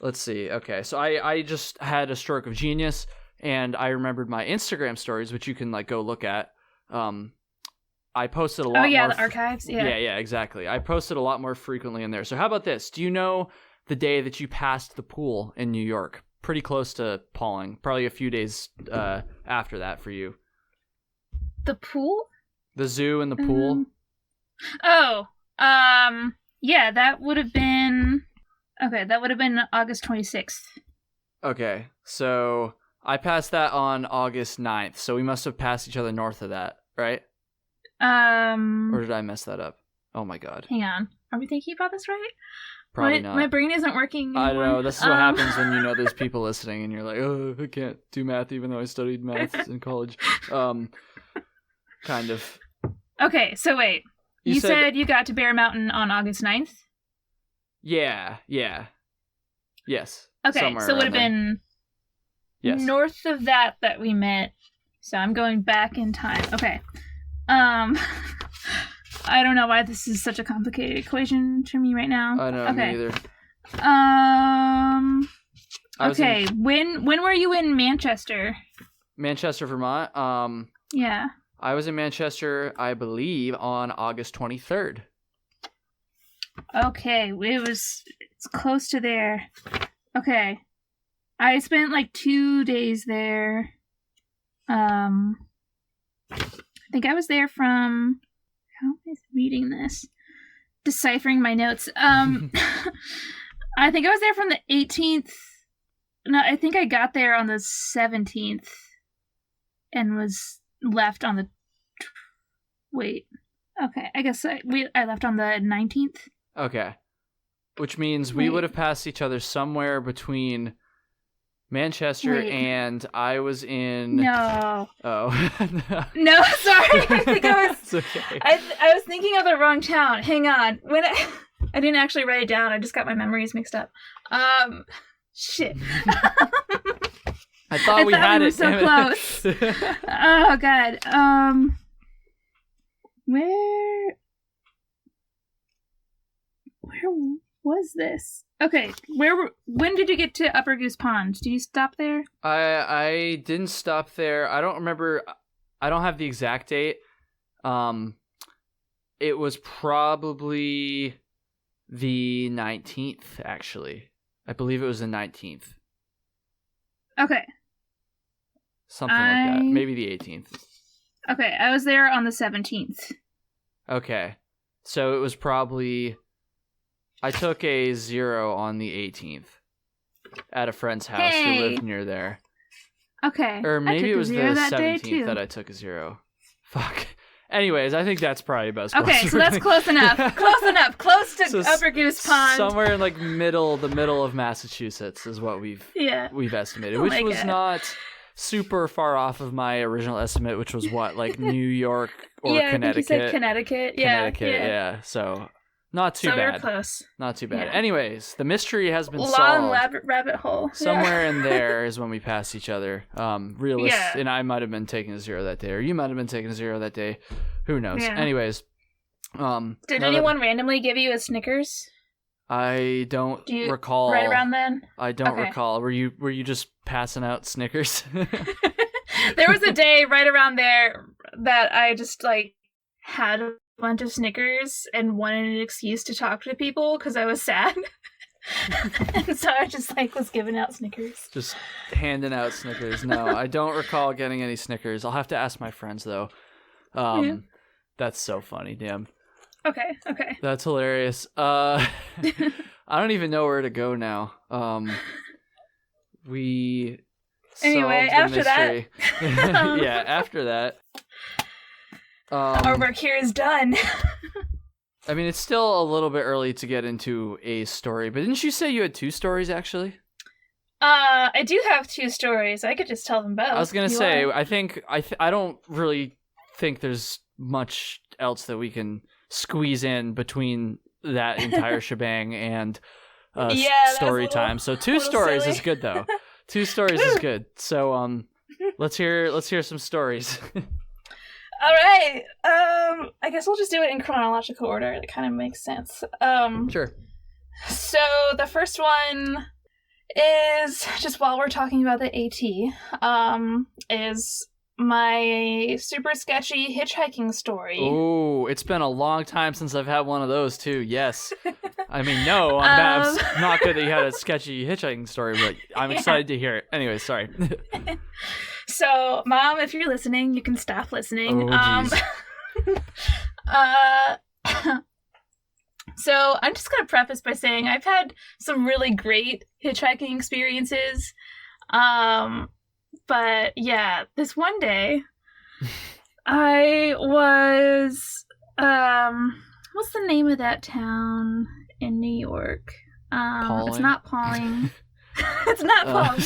Let's see. Okay, so I just had a stroke of genius, and I remembered my Instagram stories, which you can like go look at. I posted a lot. Oh yeah, more the archives. Yeah. Yeah, exactly. I posted a lot more frequently in there. So how about this? Do you know the day that you passed the pool in New York? Pretty close to Pauling. Probably a few days after that for you. The pool? The zoo and the pool. Yeah, that would have been. Okay, that would have been August 26th. Okay, so I passed that on August 9th, so we must have passed each other north of that, right? Or did I mess that up? Oh my god. Hang on. Are we thinking about this right? Probably not. My brain isn't working anymore. I don't know. This is what happens when you know there's people listening and you're like, oh, I can't do math even though I studied math in college. Kind of. Okay, so wait. You said you got to Bear Mountain on August 9th? Yeah. Yes. Okay, so it would have been north of that we met. So I'm going back in time. Okay. I don't know why this is such a complicated equation to me right now. I know, me either. Okay, when were you in Manchester? Manchester, Vermont? Yeah. I was in Manchester, I believe, on August 23rd. Okay, it's close to there. Okay. I spent like 2 days there. I think I was there from... How am I reading this? Deciphering my notes. I think I was there from the 18th. No, I think I got there on the 17th and was left on the... Wait. Okay, I guess I left on the 19th. Okay. Which means we would have passed each other somewhere between Manchester and I was in... No. Oh. No, sorry. I think I was... It's okay. I was thinking of the wrong town. Hang on. When I didn't actually write it down. I just got my memories mixed up. Shit. I thought we had we were it. So close. Oh god. Where was this? Okay, when did you get to Upper Goose Pond? Did you stop there? I didn't stop there. I don't remember. I don't have the exact date. It was probably the 19th, actually. I believe it was the 19th. Okay. Something like that. Maybe the 18th. Okay, I was there on the 17th. Okay. So it was probably... I took a 0 on the 18th at a friend's house who lived near there. Okay. Or maybe it was the 17th that I took a 0. Fuck. Anyways, I think that's probably best. Okay, so that's close enough. Close enough. Close to Upper Goose Pond. Somewhere in like the middle of Massachusetts is what we've estimated, which was not super far off of my original estimate, which was what, like New York or Connecticut. I think you said Connecticut. Yeah. So not too bad. So we were close. Not too bad. Yeah. Anyways, the mystery has been solved. Long rabbit hole. Somewhere in there is when we passed each other. And I might have been taking a 0 that day, or you might have been taking a 0 that day. Who knows? Yeah. Anyways. Did anyone randomly give you a Snickers? I don't recall. Right around then? I don't recall. Were you just passing out Snickers? There was a day right around there that I just like had a bunch of Snickers and wanted an excuse to talk to people because I was sad. And so I just like was giving out Snickers. Just handing out Snickers. No, I don't recall getting any Snickers. I'll have to ask my friends though. That's so funny, damn. Okay. That's hilarious. I don't even know where to go now. we Anyway, solved the after mystery. Yeah, after that. Our work here is done. I mean, it's still a little bit early to get into a story, but didn't you say you had 2 stories, actually? I do have 2 stories. I could just tell them both. I was going to say, I don't really think there's much else that we can squeeze in between that entire shebang and story time. So 2 stories silly. is good, though. 2 stories is good. So let's hear some stories. All right. I guess we'll just do it in chronological order. It kind of makes sense. Sure. So the first one is just while we're talking about the AT. Is my super sketchy hitchhiking story. Oh, it's been a long time since I've had one of those too. Yes. I mean, no, I'm not good that you had a sketchy hitchhiking story, but I'm excited to hear it. Anyway, sorry. So, Mom, if you're listening, you can stop listening. Oh, So I'm just going to preface by saying I've had some really great hitchhiking experiences. But yeah, this one day I was, what's the name of that town in New York? It's not Pauling. It's not Pauling.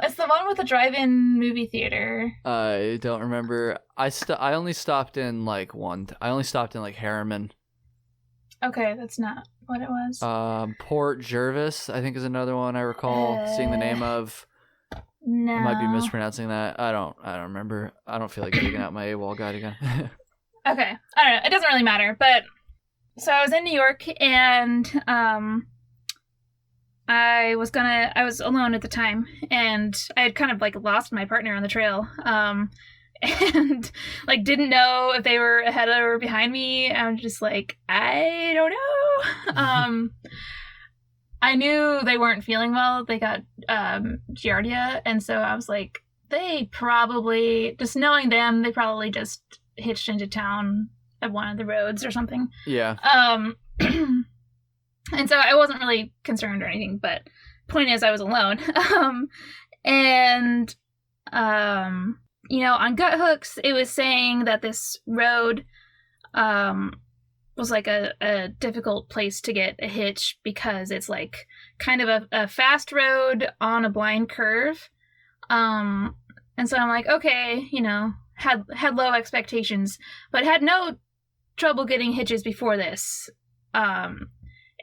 It's the one with the drive-in movie theater. I don't remember. I only stopped in like Harriman. Okay, that's not what it was. Port Jervis, I think, is another one I recall seeing the name of. No. I might be mispronouncing that. I don't remember. I don't feel like digging out my AWOL guide again. Okay. I don't know. It doesn't really matter. But so I was in New York and I was alone at the time, and I had kind of like lost my partner on the trail. And like didn't know if they were ahead or behind me. I'm just like, I don't know. I knew they weren't feeling well. They got giardia, and so I was like, they probably, just knowing them, they probably just hitched into town at one of the roads or something. Yeah. And so I wasn't really concerned or anything, but point is I was alone. You know, on Gut Hooks, it was saying that this road was like a difficult place to get a hitch because it's like kind of a fast road on a blind curve. And so I'm like, okay, you know, had low expectations, but had no trouble getting hitches before this.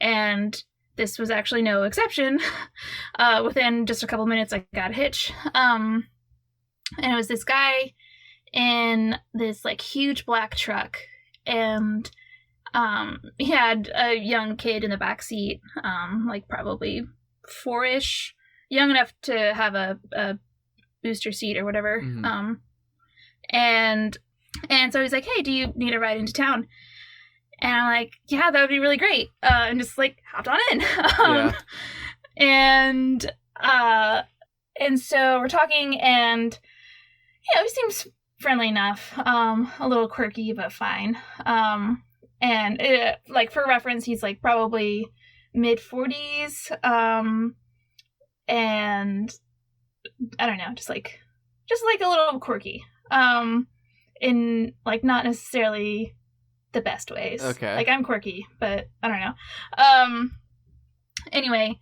And this was actually no exception. Within just a couple minutes, I got a hitch. And it was this guy in this like huge black truck, and he had a young kid in the back seat, like probably 4-ish, young enough to have a booster seat or whatever. Mm-hmm. And so he's like, hey, do you need a ride into town? And I'm like, yeah, that would be really great. And just like hopped on in. And so we're talking, and yeah, he seems friendly enough. A little quirky, but fine. And like for reference, he's like probably mid-40s. And I don't know, just like a little quirky. In like not necessarily the best ways. Okay. Like I'm quirky, but I don't know. Anyway,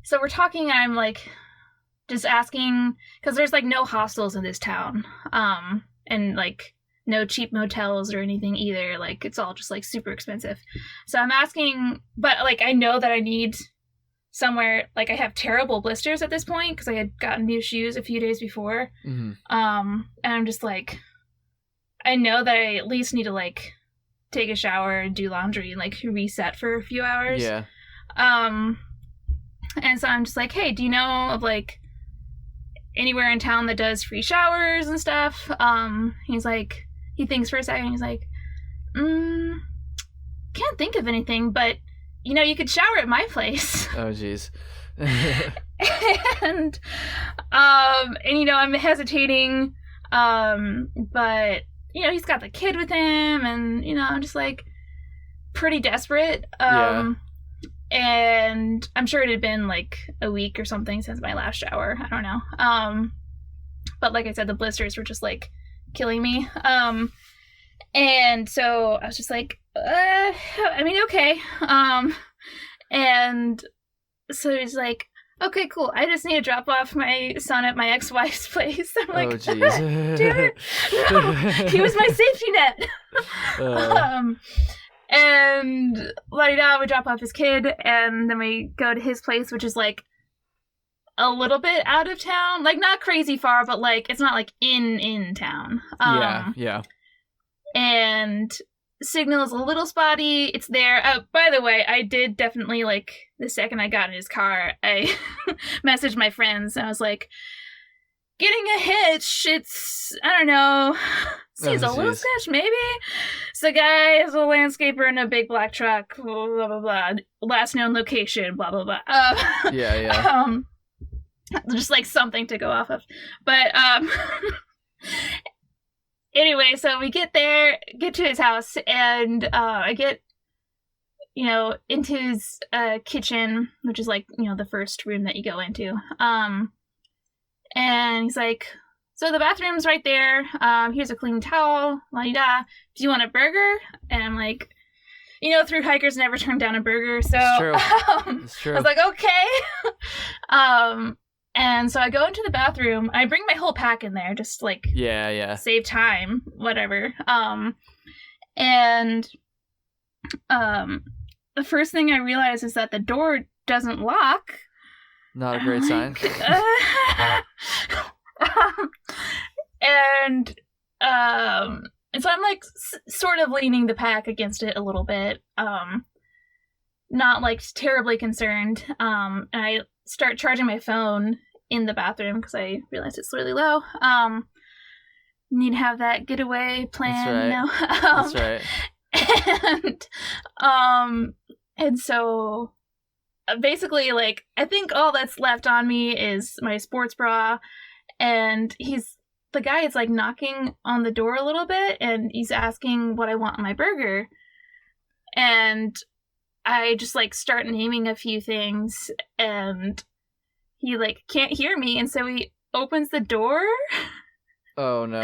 so we're talking, and I'm like just asking, because there's like no hostels in this town, and like no cheap motels or anything either. Like it's all just like super expensive. So I'm asking, but like I know that I need somewhere, like I have terrible blisters at this point because I had gotten new shoes a few days before. Mm-hmm. And I'm just like, I know that I at least need to like take a shower and do laundry and like reset for a few hours. Yeah. And so I'm just like, hey, do you know of like anywhere in town that does free showers and stuff? He's like, he thinks for a second, he's like, can't think of anything, but you know, you could shower at my place. Oh, jeez. and you know, I'm hesitating, but you know, he's got the kid with him, and you know, I'm just like pretty desperate. Yeah. And I'm sure it had been like a week or something since my last shower. I don't know. But like I said, the blisters were just like killing me. And so I was just like, okay. And so he's like, okay, cool. I just need to drop off my son at my ex-wife's place. I'm like, oh, jeez. damn it. No, he was my safety net. And we drop off his kid, and then we go to his place, which is like a little bit out of town. Like, not crazy far, but like it's not like in town. Yeah. And signal is a little spotty. It's there. By the way, I did definitely, like, the second I got in his car, I messaged my friends, and I was like, getting a hitch, it's, I don't know, seems a little sketch, maybe? So the guy is a landscaper in a big black truck, blah, blah, blah, blah. Last known location, blah, blah, blah. Just, like, something to go off of. But, anyway, so we get to his house, and I get, into his kitchen, which is, like, the first room that you go into. And he's like, so the bathroom's right there. Here's a clean towel. La-di-da. Do you want a burger? And I'm like, thru hikers never turn down a burger. So it's true. It's true. I was like, okay. And so I go into the bathroom. I bring my whole pack in there, just like save time, whatever. And the first thing I realize is that the door doesn't lock. Not a great sign. And so I'm like sort of leaning the pack against it a little bit. Not like terribly concerned. And I start charging my phone in the bathroom because I realize it's really low. Need to have that getaway plan. That's right. That's right. And so basically, like, I think all that's left on me is my sports bra, and the guy is, like, knocking on the door a little bit, and he's asking what I want on my burger, and I just, like, start naming a few things, and he, like, can't hear me, and so he opens the door. Oh, no.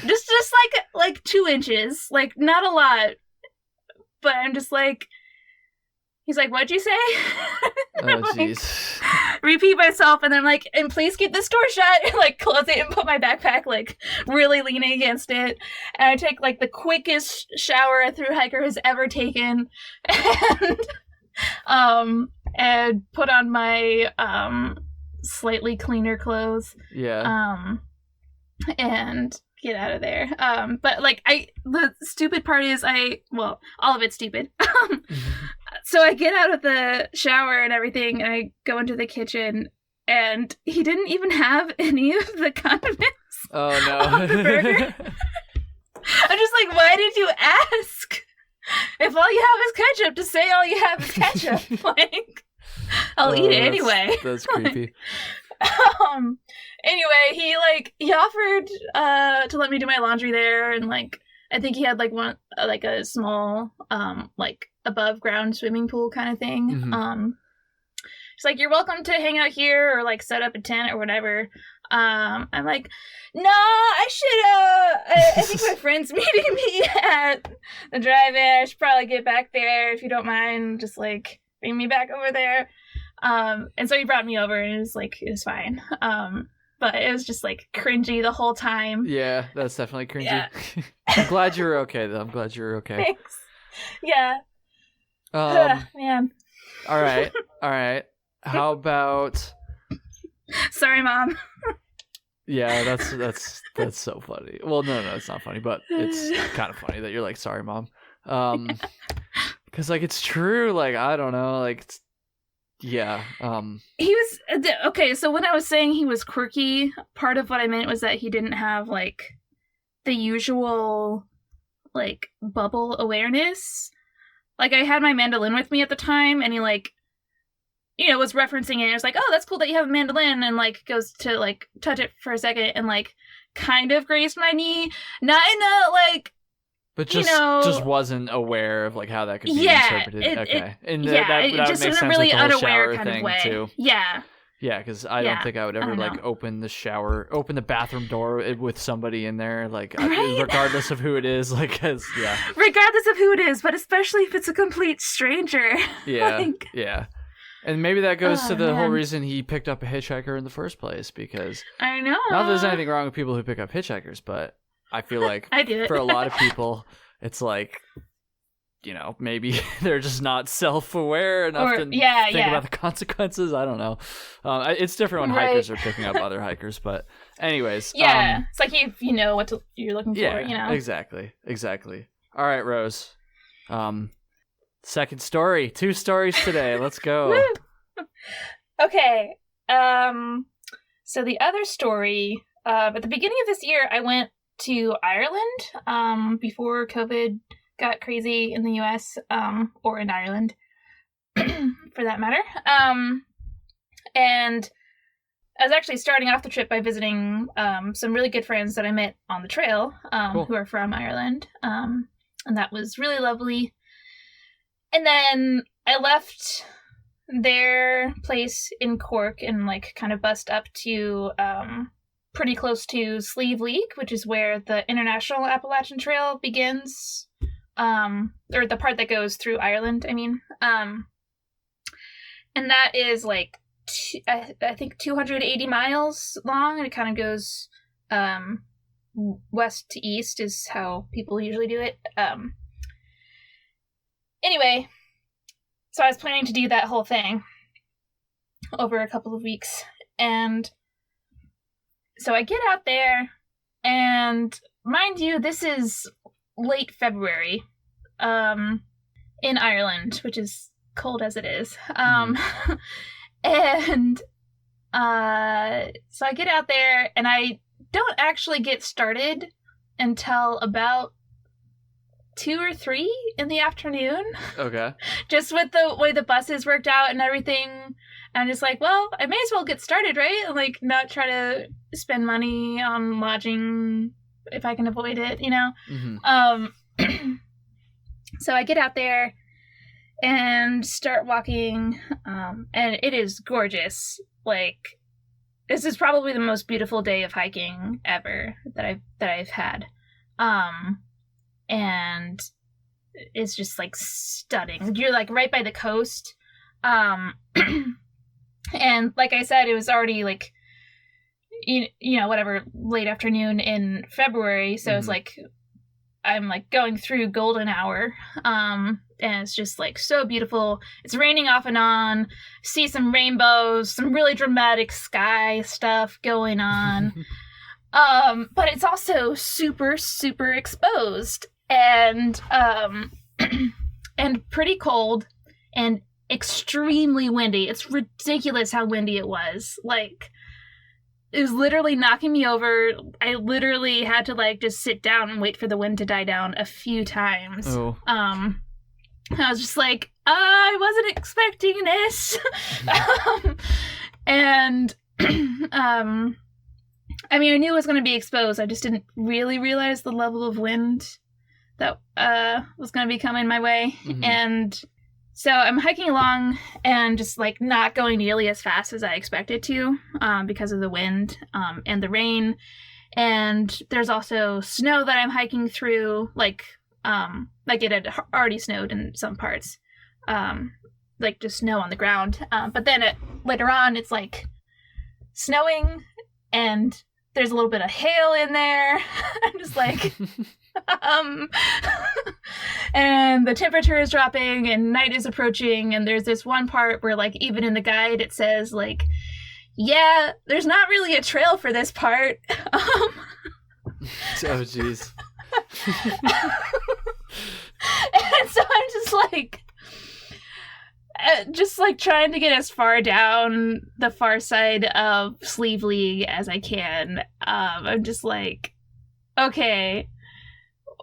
just like 2 inches, like, not a lot, but I'm just like, he's like, what'd you say? Oh, jeez. Like, repeat myself, and then I'm like, and please keep this door shut, and like close it and put my backpack like really leaning against it. And I take like the quickest shower a thru hiker has ever taken, and put on my slightly cleaner clothes. Yeah. And get out of there. But like the stupid part is all of it's stupid. So I get out of the shower and everything, and I go into the kitchen, and he didn't even have any of the condiments. Oh no. On the burger. I'm just like, why did you ask? If all you have is ketchup, to say all you have is ketchup. Like, I'll eat it anyway. That's creepy. Anyway, he offered to let me do my laundry there, and like I think he had like a small like above ground swimming pool kind of thing. Mm-hmm. He's like, you're welcome to hang out here or like set up a tent or whatever. I'm like, no, I should I think my friend's meeting me at the drive-in. I should probably get back there if you don't mind, just like bring me back over there. And so he brought me over, and it was fine. But it was just like cringy the whole time. Yeah, that's definitely cringy. Yeah. I'm glad you were okay, though. I'm glad you were okay. Thanks. Yeah. Man. All right. How about? Sorry, Mom. Yeah, that's so funny. Well, no, it's not funny, but it's kind of funny that you're like, sorry, Mom. Because like it's true. Like I don't know. Like. Yeah. He was okay. So when I was saying he was quirky, part of what I meant was that he didn't have like the usual like bubble awareness. Like I had my mandolin with me at the time, and he like, was referencing it. And I was like, oh, that's cool that you have a mandolin, and like goes to like touch it for a second, and like kind of grazed my knee, not in a like But just wasn't aware of like how that could be interpreted. It just was a really unaware kind of way. Too. Yeah. Yeah, because I don't think I would ever like open the bathroom door with somebody in there, like regardless of who it is, like regardless of who it is, but especially if it's a complete stranger. Yeah, yeah. And maybe that goes to the whole reason he picked up a hitchhiker in the first place, because I know. Not that there's anything wrong with people who pick up hitchhikers, but I feel like for a lot of people, it's like, you know, maybe they're just not self-aware enough to think about the consequences. I don't know. It's different when hikers are picking up other hikers, but anyways. Yeah, it's like if you know what you're looking for, you know? Exactly. All right, Rose. Second story. 2 stories today. Let's go. Okay. So the other story, at the beginning of this year, I went to Ireland before COVID got crazy in the US, or in Ireland, for that matter. And I was actually starting off the trip by visiting some really good friends that I met on the trail, who are from Ireland. And that was really lovely. And then I left their place in Cork and like kind of bussed up to pretty close to Slieve League, which is where the International Appalachian Trail begins. Or the part that goes through Ireland, I mean. And that is like, I think 280 miles long, and it kind of goes west to east is how people usually do it. Anyway, so I was planning to do that whole thing over a couple of weeks, and so I get out there, and mind you, this is late February, in Ireland, which is cold as it is. And so I get out there, and I don't actually get started until about 2 or 3 in the afternoon. Okay. Just with the way the buses worked out and everything. I'm just like, well, I may as well get started, right? And like not try to spend money on lodging if I can avoid it, you know? Mm-hmm. So I get out there and start walking, and it is gorgeous. Like, this is probably the most beautiful day of hiking ever that I've had. And it's just like stunning. You're like right by the coast. And like I said, it was already like, you know, whatever, late afternoon in February. So it's like, I'm like going through golden hour. And it's just like so beautiful. It's raining off and on. See some rainbows, some really dramatic sky stuff going on. But it's also super, super exposed and and pretty cold and extremely windy. It's ridiculous how windy it was. Like, it was literally knocking me over. I literally had to like just sit down and wait for the wind to die down a few times. Oh. I was just like, I wasn't expecting this. And I mean, I knew it was going to be exposed. I just didn't really realize the level of wind that was going to be coming my way. Mm-hmm. And so I'm hiking along and just like not going nearly as fast as I expected to, because of the wind and the rain. And there's also snow that I'm hiking through, like it had already snowed in some parts, like just snow on the ground. But then later on, it's like snowing and there's a little bit of hail in there. I'm just like, and the temperature is dropping and night is approaching. And there's this one part where like, even in the guide, it says like, yeah, there's not really a trail for this part. Oh, jeez. And so I'm just like trying to get as far down the far side of Slieve League as I can. I'm just like, okay,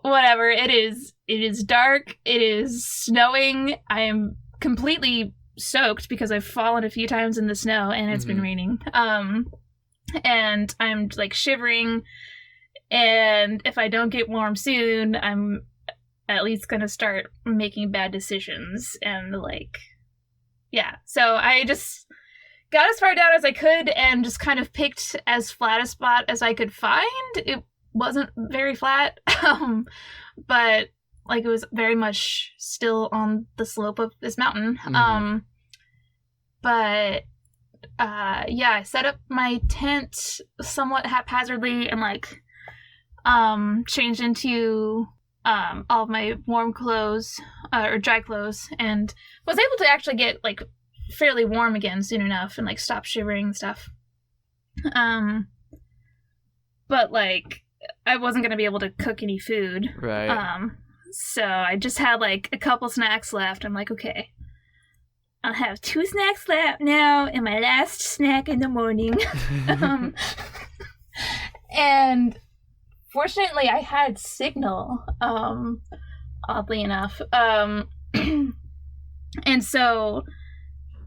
whatever. It is dark. It is snowing. I am completely soaked because I've fallen a few times in the snow and it's been raining. And I'm like shivering. And if I don't get warm soon, I'm at least gonna start making bad decisions. And like, yeah. So I just got as far down as I could and just kind of picked as flat a spot as I could find. It wasn't very flat, but like it was very much still on the slope of this mountain. But yeah, I set up my tent somewhat haphazardly and like changed into all of my warm clothes or dry clothes, and was able to actually get like fairly warm again soon enough and like stop shivering and stuff. But like I wasn't gonna be able to cook any food, right? So I just had like a couple snacks left. I'm like, okay, I'll have 2 snacks left now and my last snack in the morning. And fortunately I had signal, oddly enough. And so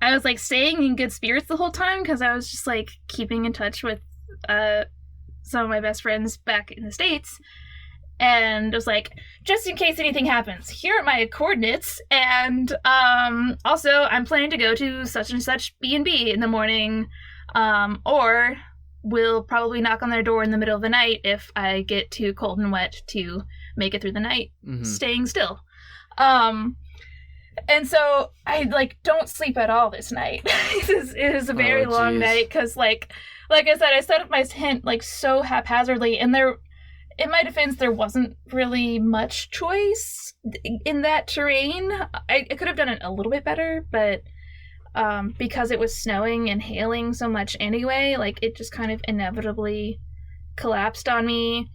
I was like staying in good spirits the whole time because I was just like keeping in touch with some of my best friends back in the States. And it was like, just in case anything happens, here are my coordinates. And also, I'm planning to go to such and such B&B in the morning. Or we'll probably knock on their door in the middle of the night if I get too cold and wet to make it through the night, staying still. And so I like don't sleep at all this night. It is a very long night because like I said, I set up my tent like so haphazardly, and in my defense, there wasn't really much choice in that terrain. I could have done it a little bit better, but because it was snowing and hailing so much anyway, like it just kind of inevitably collapsed on me.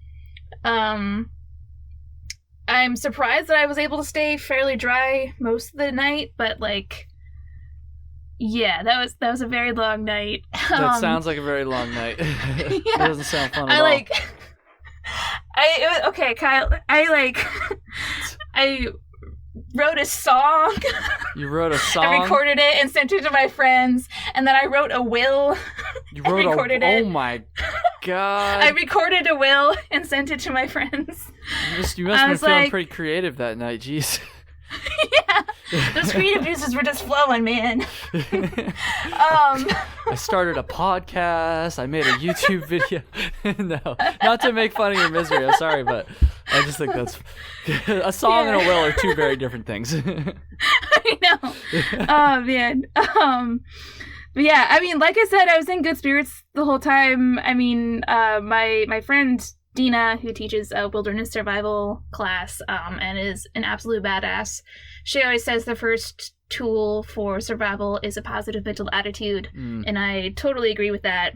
I'm surprised that I was able to stay fairly dry most of the night, but like, yeah, that was a very long night. That sounds like a very long night. Yeah, It doesn't sound fun at all. Okay, Kyle. I wrote a song. You wrote a song? I recorded it and sent it to my friends, and then I wrote a will. You wrote it? Oh my god. I recorded a will and sent it to my friends. You must have been feeling pretty creative that night, jeez. Yeah, those creative juices were just flowing, man. I started a podcast. I made a YouTube video. No, not to make fun of your misery. I'm sorry, but I just think that's a song and a will are 2 very different things. I know. Oh man. But yeah, I mean, like I said, I was in good spirits the whole time. I mean, my friend Dina, who teaches a wilderness survival class and is an absolute badass, she always says the first tool for survival is a positive mental attitude, and I totally agree with that.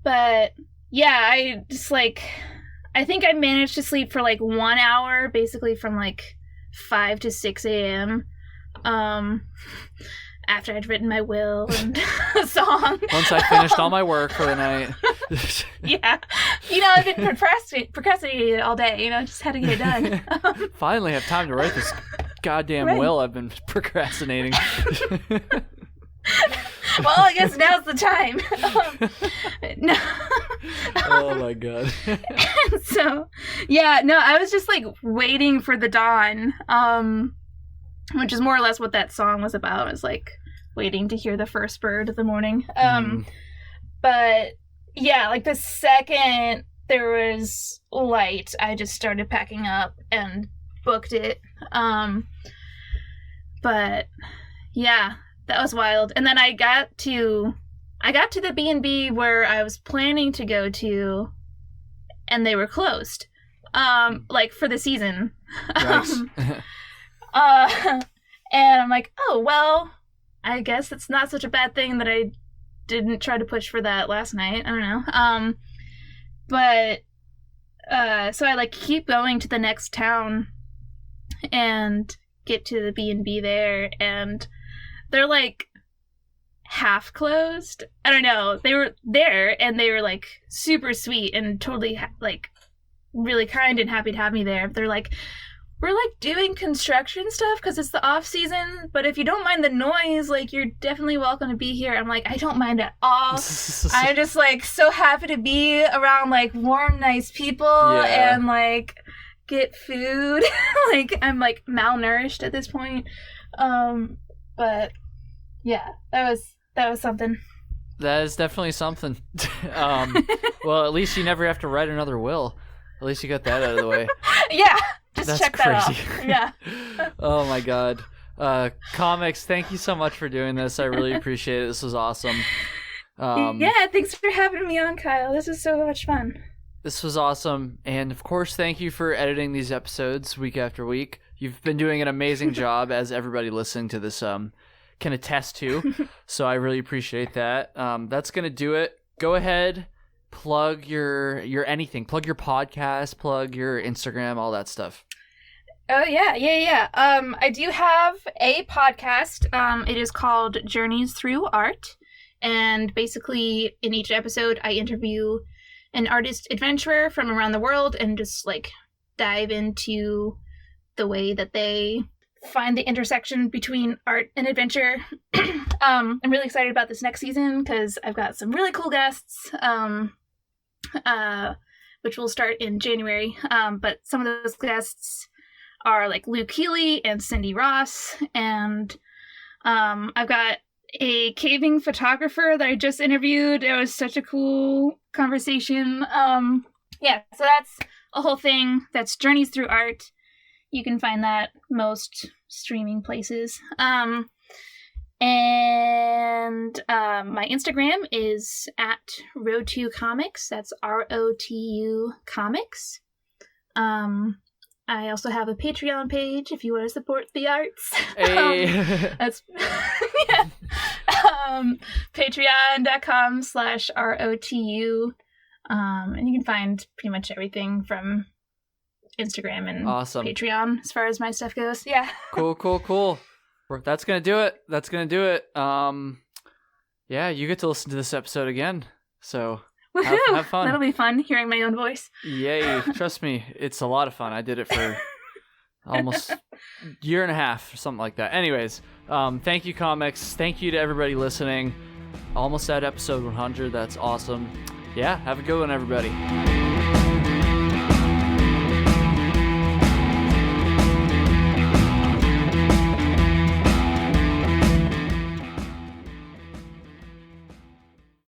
But yeah, I just like, I think I managed to sleep for like 1 hour, basically from like 5 to 6 a.m. After I'd written my will and a song. Once I finished all my work for the night. Yeah. You know, I've been procrastinating all day, you know, just had to get it done. Finally have time to write this goddamn will I've been procrastinating. Well, I guess now's the time. No. Oh my god. So, yeah, no, I was just like waiting for the dawn. Which is more or less what that song was about. It was like waiting to hear the first bird of the morning. But yeah, like the second there was light, I just started packing up and booked it. But yeah, that was wild. And then I got to the B&B where I was planning to go to, and they were closed. Like for the season. Nice. And I'm like, oh, well, I guess it's not such a bad thing that I didn't try to push for that last night. I don't know. But so I like keep going to the next town and get to the B&B there, and they're like half closed. I don't know. They were there and they were like super sweet and totally like really kind and happy to have me there. They're like, we're like doing construction stuff because it's the off season, but if you don't mind the noise, like you're definitely welcome to be here. I'm like, I don't mind at all. I'm just like so happy to be around like warm, nice people and like get food. Like, I'm like malnourished at this point. But yeah, that was something. That is definitely something. Well, at least you never have to write another will. At least you got that out of the way. Yeah, just That's check crazy. that off. Yeah. Oh my god. Comics, thank you so much for doing this. I really appreciate it. This was awesome. Yeah, thanks for having me on, Kyle. This was so much fun. This was awesome. And of course, thank you for editing these episodes week after week. You've been doing an amazing job, as everybody listening to this can attest to. So I really appreciate that. That's going to do it. Go ahead, plug your anything. Plug your podcast, plug your Instagram, all that stuff. Oh, yeah. I do have a podcast. It is called Journeys Through Art. And basically, in each episode, I interview an artist adventurer from around the world and just, like, dive into the way that they find the intersection between art and adventure. I'm really excited about this next season because I've got some really cool guests, which will start in January. But some of those guests are like Luke Healy and Cindy Ross, and I've got a caving photographer that I just interviewed. It was such a cool conversation. Yeah, so that's a whole thing. That's Journeys Through Art. You can find that most streaming places. And my Instagram is at Rotu Comics. That's ROTU Comics. I also have a Patreon page if you want to support the arts. Hey. That's yeah. Patreon.com/ROTU. And you can find pretty much everything from Instagram and awesome. Patreon as far as my stuff goes. Yeah. Cool. That's gonna do it. Yeah, you get to listen to this episode again. So have fun. That'll be fun hearing my own voice. Yay. Trust me, it's a lot of fun. I did it for almost a year and a half or something like that. Anyways, thank you, comics. Thank you to everybody listening. Almost at episode 100. That's awesome. Yeah, have a good one, everybody.